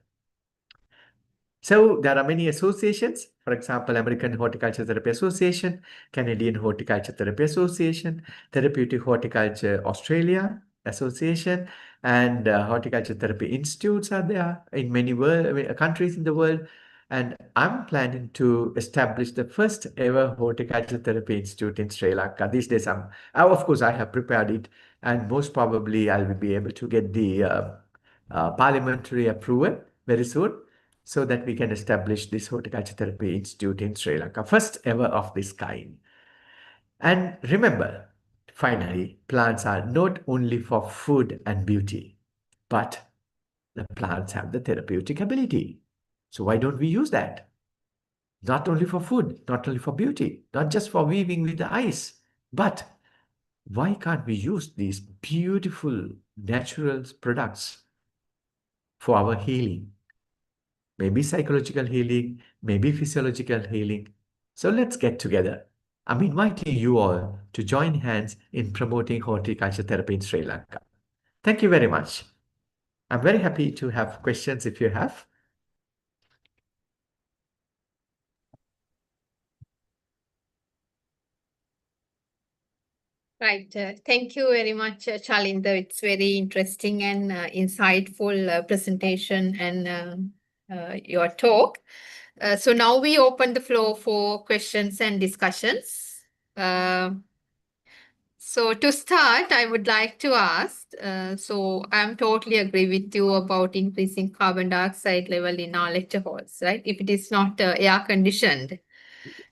So there are many associations, for example, American Horticulture Therapy Association, Canadian Horticulture Therapy Association, Therapeutic Horticulture Australia Association, and Horticulture Therapy Institutes are there in many countries in the world. And I'm planning to establish the first ever Horticulture Therapy Institute in Sri Lanka. These days, of course, I have prepared it, and most probably I will be able to get the parliamentary approval very soon, so that we can establish this Horticulture Therapy Institute in Sri Lanka, first ever of this kind. And remember, finally, plants are not only for food and beauty, but the plants have the therapeutic ability. So why don't we use that? Not only for food, not only for beauty, not just for weaving with the eyes, but why can't we use these beautiful natural products for our healing? Maybe psychological healing, maybe physiological healing. So let's get together. I'm inviting you all to join hands in promoting horticulture therapy in Sri Lanka. Thank you very much. I'm very happy to have questions if you have. Right. Thank you very much, Chalinda. It's very interesting and insightful presentation and your talk. So now we open the floor for questions and discussions. So to start, I would like to ask, so I'm totally agree with you about increasing carbon dioxide level in our lecture halls, right? If it is not air conditioned.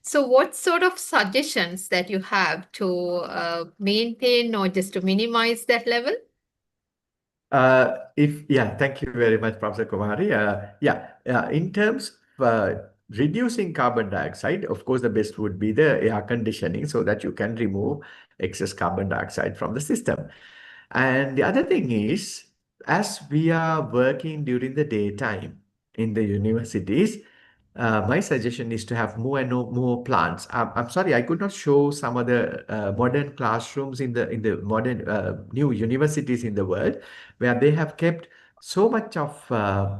So what sort of suggestions that you have to maintain or just to minimize that level? Thank you very much, Professor Kumari. In terms of reducing carbon dioxide, of course, the best would be the air conditioning so that you can remove excess carbon dioxide from the system. And the other thing is, as we are working during the daytime in the universities, my suggestion is to have more and more plants. I'm sorry, I could not show some of the modern classrooms in the modern new universities in the world, where they have kept so much of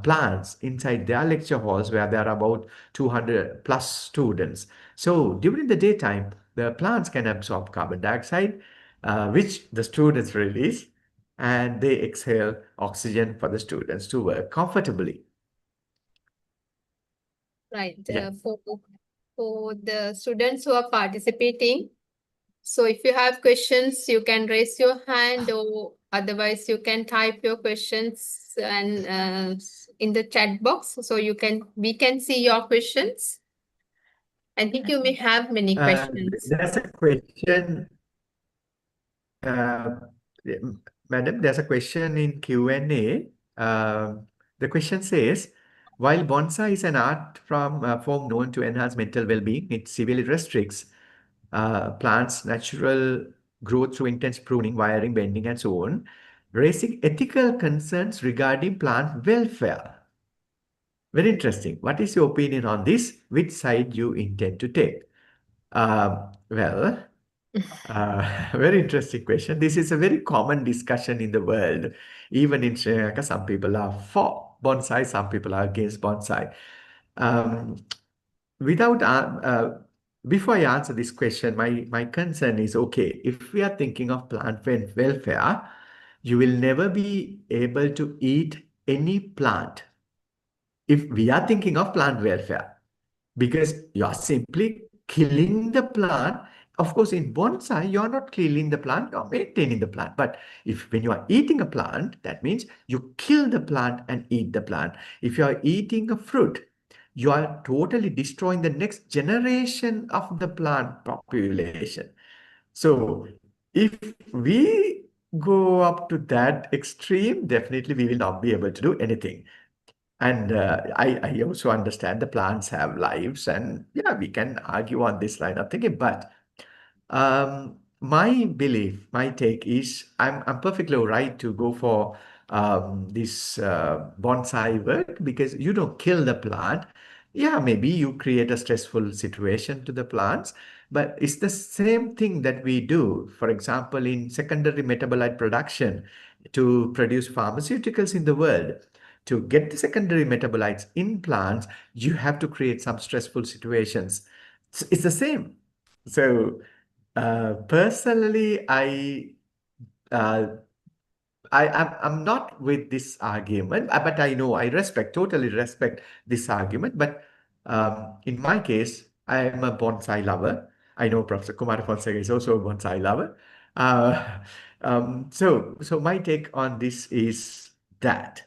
plants inside their lecture halls, where there are about 200 plus students. So during the daytime, the plants can absorb carbon dioxide, which the students release, and they exhale oxygen for the students to work comfortably. Right. Yeah. For the students who are participating, so if you have questions, you can raise your hand, or otherwise you can type your questions and in the chat box, so we can see your questions. I think you may have many questions. There's a question, Madam, there's a question in Q&A. The question says, while bonsai is an art form known to enhance mental well-being, it severely restricts plants' natural growth through intense pruning, wiring, bending, and so on, raising ethical concerns regarding plant welfare. Very interesting. What is your opinion on this? Which side you intend to take? Very interesting question. This is a very common discussion in the world. Even in Sri Lanka, some people are for bonsai, some people are against bonsai. Without Before I answer this question, my concern is, okay, if we are thinking of plant welfare, you will never be able to eat any plant if we are thinking of plant welfare, because you are simply killing the plant. Of course, in bonsai, you're not killing the plant, you're maintaining the plant. But when you are eating a plant, that means you kill the plant and eat the plant. If you are eating a fruit, you are totally destroying the next generation of the plant population. So if we go up to that extreme, definitely we will not be able to do anything. And I also understand the plants have lives, and yeah, we can argue on this line of thinking. But my belief, my take is I'm perfectly right to go for this bonsai work, because you don't kill the plant. Yeah, maybe you create a stressful situation to the plants, but it's the same thing that we do. For example, in secondary metabolite production to produce pharmaceuticals in the world. To get the secondary metabolites in plants, you have to create some stressful situations. It's the same. So personally, uh, I'm not with this argument, but I know I totally respect this argument. But in my case, I am a bonsai lover. I know Professor Kumar Fonseca is also a bonsai lover. Uh, so my take on this is that.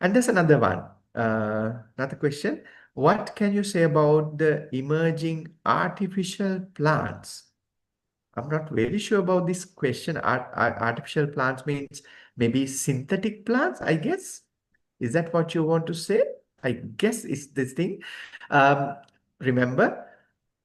And there's another one, another question. What can you say about the emerging artificial plants? I'm not very sure about this question. Artificial plants means maybe synthetic plants, I guess. Is that what you want to say? I guess it's this thing. Um, Remember,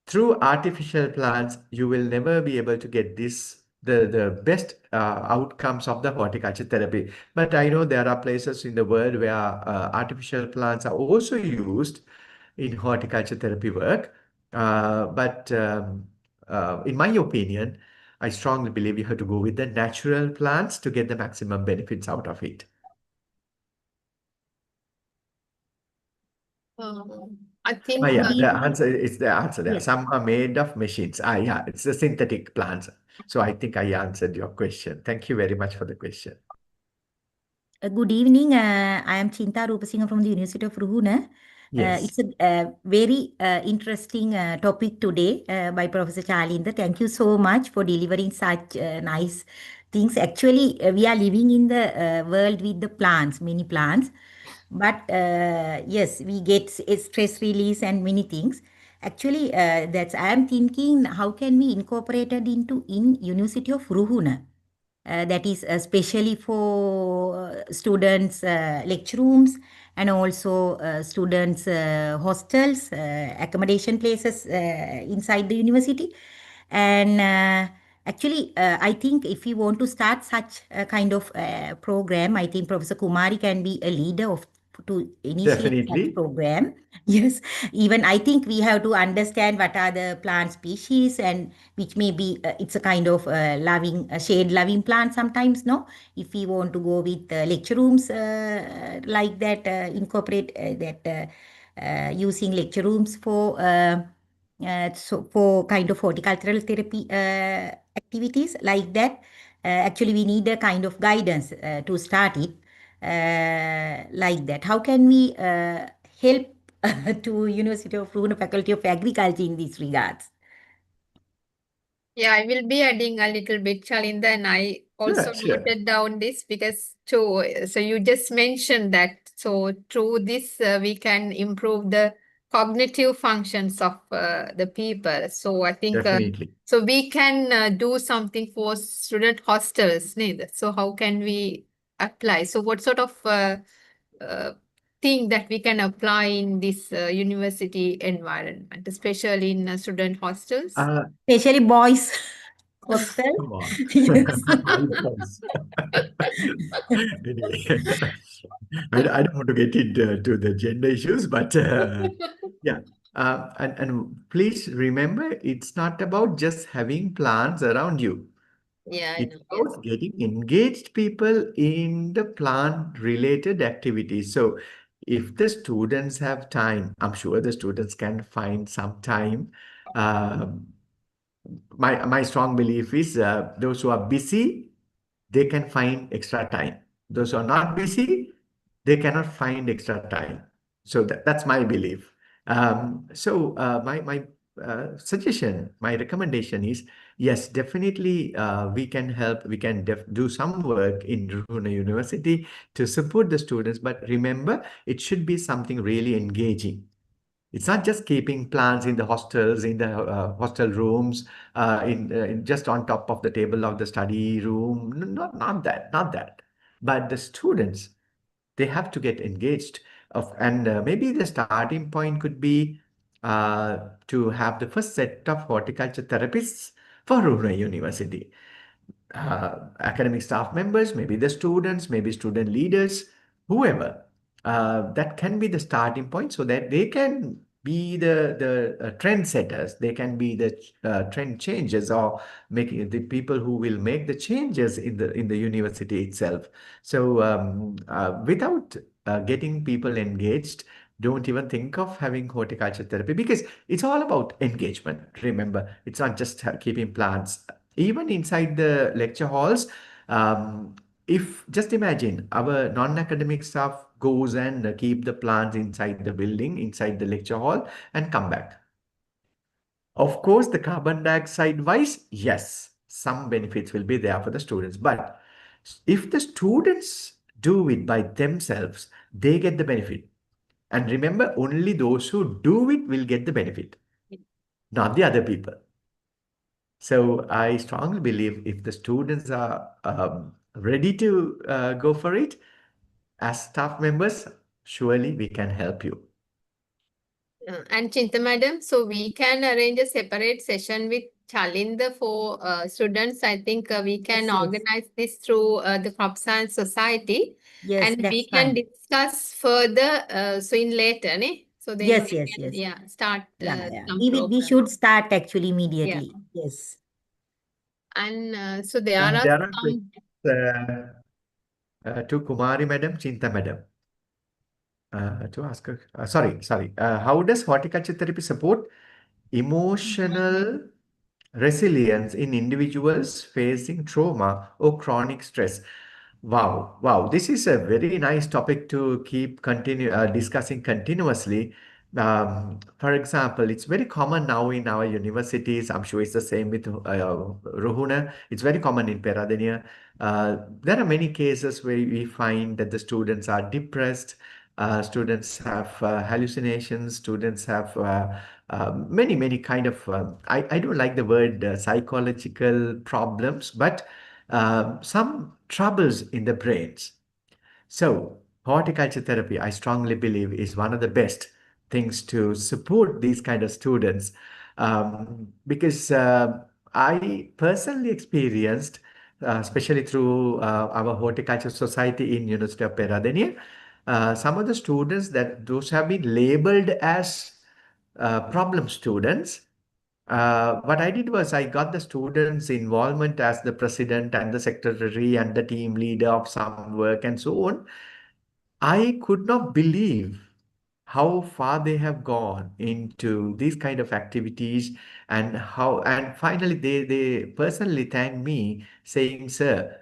through artificial plants, you will never be able to get the best outcomes of the horticulture therapy. But I know there are places in the world where artificial plants are also used in horticulture therapy work. But in my opinion, I strongly believe you have to go with the natural plants to get the maximum benefits out of it. I think Yeah, the answer is the answer there. Yes. Some are made of machines. Yeah, it's the synthetic plants. So I think I answered your question. Thank you very much for the question. Good evening. I am Chinta Rupasinghe from the University of Ruhuna. Yes. It's a very interesting topic today by Professor Chalinda. Thank you so much for delivering such nice things. Actually, we are living in the world with the plants, many plants. But yes, we get stress release and many things. Actually, that's I am thinking how can we incorporate it into in University of Ruhuna. That is especially for students lecture rooms and also students hostels, accommodation places inside the university. And actually, I think if we want to start such a kind of program, I think Professor Kumari can be a leader of to initiate Definitely. such program. Yes, even I think we have to understand what are the plant species and which may be it's a kind of loving shade loving plant sometimes, no, if we want to go with lecture rooms like that, incorporate that using lecture rooms for so for kind of horticultural therapy activities like that. Actually we need a kind of guidance to start it like that. How can we help to University of Rune Faculty of Agriculture in these regards? yeah, I will be adding a little bit, Chalinda, and I also Sure. noted down this because so you just mentioned that. So through this, we can improve the cognitive functions of the people. So I think Definitely. so we can do something for student hostels, neither. So how can we apply? So what sort of uh, thing that we can apply in this university environment, especially in student hostels? Especially boys hostel. Come on. Yes. Anyway, I don't want to get into the gender issues, but yeah. And please remember, it's not about just having plants around you. Yeah, I It's know. Yes. about getting engaged people in the plant-related activities. So if the students have time, I'm sure the students can find some time. My strong belief is those who are busy, they can find extra time. Those who are not busy, they cannot find extra time. So that's my belief. So my suggestion, my recommendation is, yes, definitely we can help. We can do some work in Ruhuna University to support the students. But remember, it should be something really engaging. It's not just keeping plants in the hostels, in the hostel rooms, just on top of the table of the study room. Not that, not that. But the students, they have to get engaged. And maybe the starting point could be to have the first set of horticulture therapists for rural university. Academic staff members, maybe the students, maybe student leaders, whoever. That can be the starting point so that they can be the trend setters. They can be the trend changers, or making the people who will make the changes in the university itself. So without getting people engaged, don't even think of having horticulture therapy, because it's all about engagement. Remember, it's not just keeping plants. Even inside the lecture halls, if just imagine our non-academic staff goes and keep the plants inside the building, inside the lecture hall, and come back. Of course, the carbon dioxide wise, yes, some benefits will be there for the students. But if the students do it by themselves, they get the benefit. And remember, only those who do it will get the benefit, not the other people. So I strongly believe if the students are ready to go for it, as staff members, surely we can help you. And Chinta madam, so we can arrange a separate session with Chalinda for students. I think we can Yes, yes. organize this through the Crop Science Society. Yes, And that's we can fine. discuss further so in later, ne? So then Yes, we yes, can, yes. start Yeah, yeah. some We program. should start actually Yeah. immediately. Yes. And so there are There are some. questions to Kumari Madam, Chinta Madam. To ask her, sorry. How does horticulture therapy support emotional resilience in individuals facing trauma or chronic stress? Wow. This is a very nice topic to keep discussing continuously. For example, it's very common now in our universities. I'm sure it's the same with Ruhuna. It's very common in Peradeniya. There are many cases where we find that the students are depressed. Students have hallucinations. Students have many kind of. I don't like the word psychological problems, but some troubles in the brains. So, horticulture therapy, I strongly believe, is one of the best things to support these kind of students, because I personally experienced, especially through our horticulture society in University of Peradeniya, some of the students that those have been labeled as problem students. What I did was I got the students' involvement as the president and the secretary and the team leader of some work and so on. I could not believe how far they have gone into these kind of activities, and finally they personally thanked me saying, sir,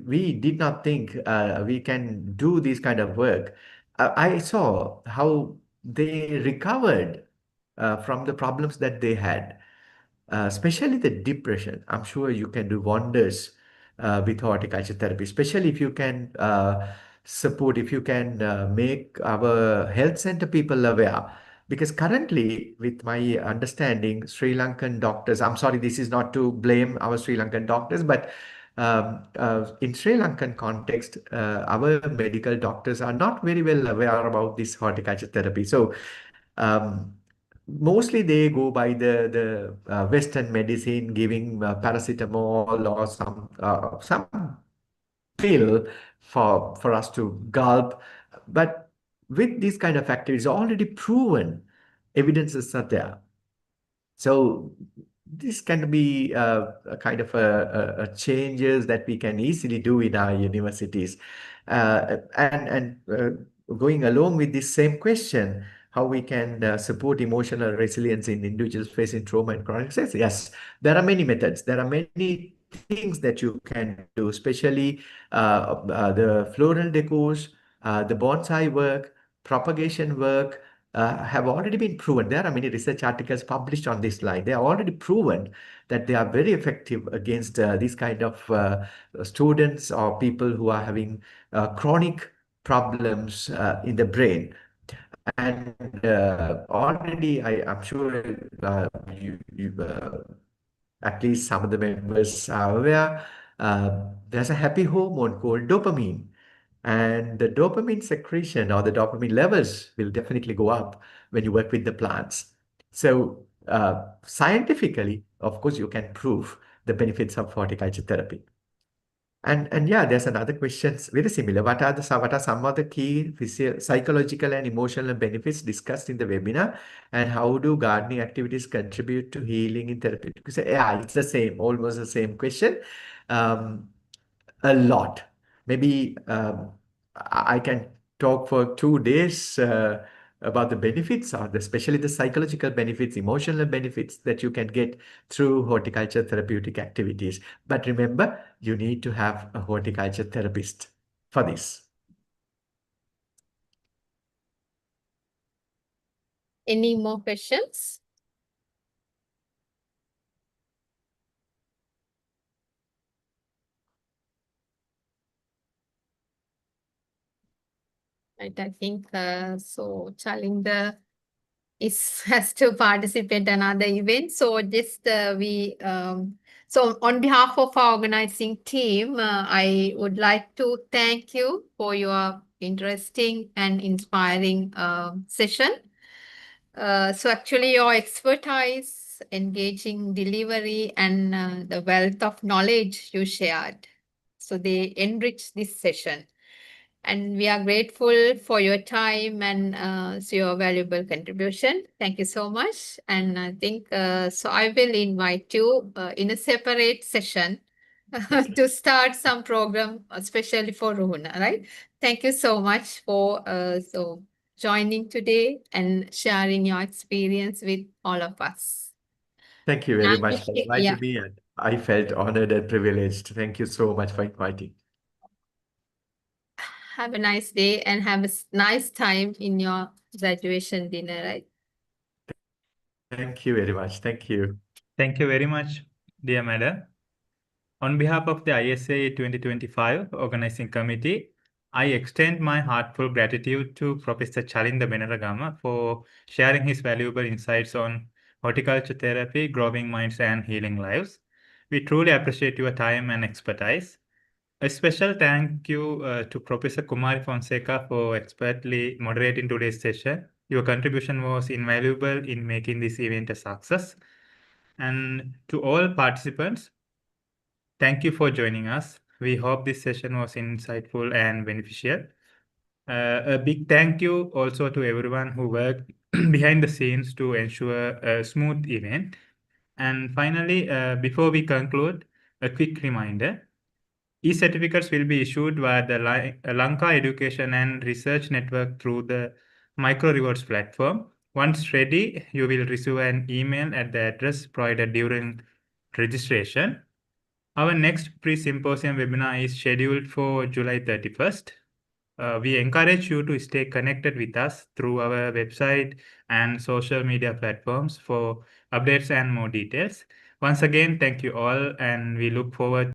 we did not think we can do this kind of work. I saw how they recovered from the problems that they had, especially the depression. I'm sure you can do wonders with horticulture therapy, especially if you can support, if you can make our health center people aware. Because currently, with my understanding, Sri Lankan doctors, I'm sorry, this is not to blame our Sri Lankan doctors, but in Sri Lankan context, our medical doctors are not very well aware about this horticulture therapy. So um, mostly they go by the Western medicine, giving paracetamol or some pill for us to gulp. But with these kind of activities, already proven evidences are there. So this can be a kind of a changes that we can easily do in our universities. And going along with this same question, how we can support emotional resilience in individuals facing trauma and chronic stress. Yes, there are many methods. There are many things that you can do, especially the floral decors, the bonsai work, propagation work, have already been proven. There are many research articles published on this line. They are already proven that they are very effective against these kind of students or people who are having chronic problems in the brain. And already, I'm sure at least some of the members are aware, there's a happy hormone called dopamine. And the dopamine secretion or the dopamine levels will definitely go up when you work with the plants. So scientifically, of course, you can prove the benefits of horticulture therapy. And yeah, there's another question, very similar. What are some of the key psychological and emotional benefits discussed in the webinar, and how do gardening activities contribute to healing in therapeutic? So, yeah, it's the same, almost the same question. A lot. Maybe I can talk for 2 days about the benefits, or especially the psychological benefits, emotional benefits that you can get through horticulture therapeutic activities. But remember, you need to have a horticulture therapist for this. Any more questions? Right, I think so. Chalinda has to participate in another event. So just so on behalf of our organizing team, I would like to thank you for your interesting and inspiring session. So actually your expertise, engaging delivery, and the wealth of knowledge you shared, so they enrich this session. And we are grateful for your time and so your valuable contribution. Thank you so much. And I think so I will invite you in a separate session to start some program, especially for Ruhuna, right? Thank you so much for so joining today and sharing your experience with all of us. Thank you very much for Yeah. inviting me, and I felt honored and privileged. Thank you so much for inviting. Have a nice day and have a nice time in your graduation dinner, right? Thank you very much. Thank you. Thank you very much, dear Madam. On behalf of the ISA 2025 Organizing Committee, I extend my heartfelt gratitude to Professor Chalinda Beneragama for sharing his valuable insights on horticulture therapy, growing minds, and healing lives. We truly appreciate your time and expertise. A special thank you to Professor Kumari Fonseca for expertly moderating today's session. Your contribution was invaluable in making this event a success. And to all participants, thank you for joining us. We hope this session was insightful and beneficial. A big thank you also to everyone who worked behind the scenes to ensure a smooth event. And finally, before we conclude, a quick reminder. E-certificates will be issued via the Lanka Education and Research Network through the Micro Rewards platform. Once ready, you will receive an email at the address provided during registration. Our next pre-symposium webinar is scheduled for July 31st. We encourage you to stay connected with us through our website and social media platforms for updates and more details. Once again, thank you all, and we look forward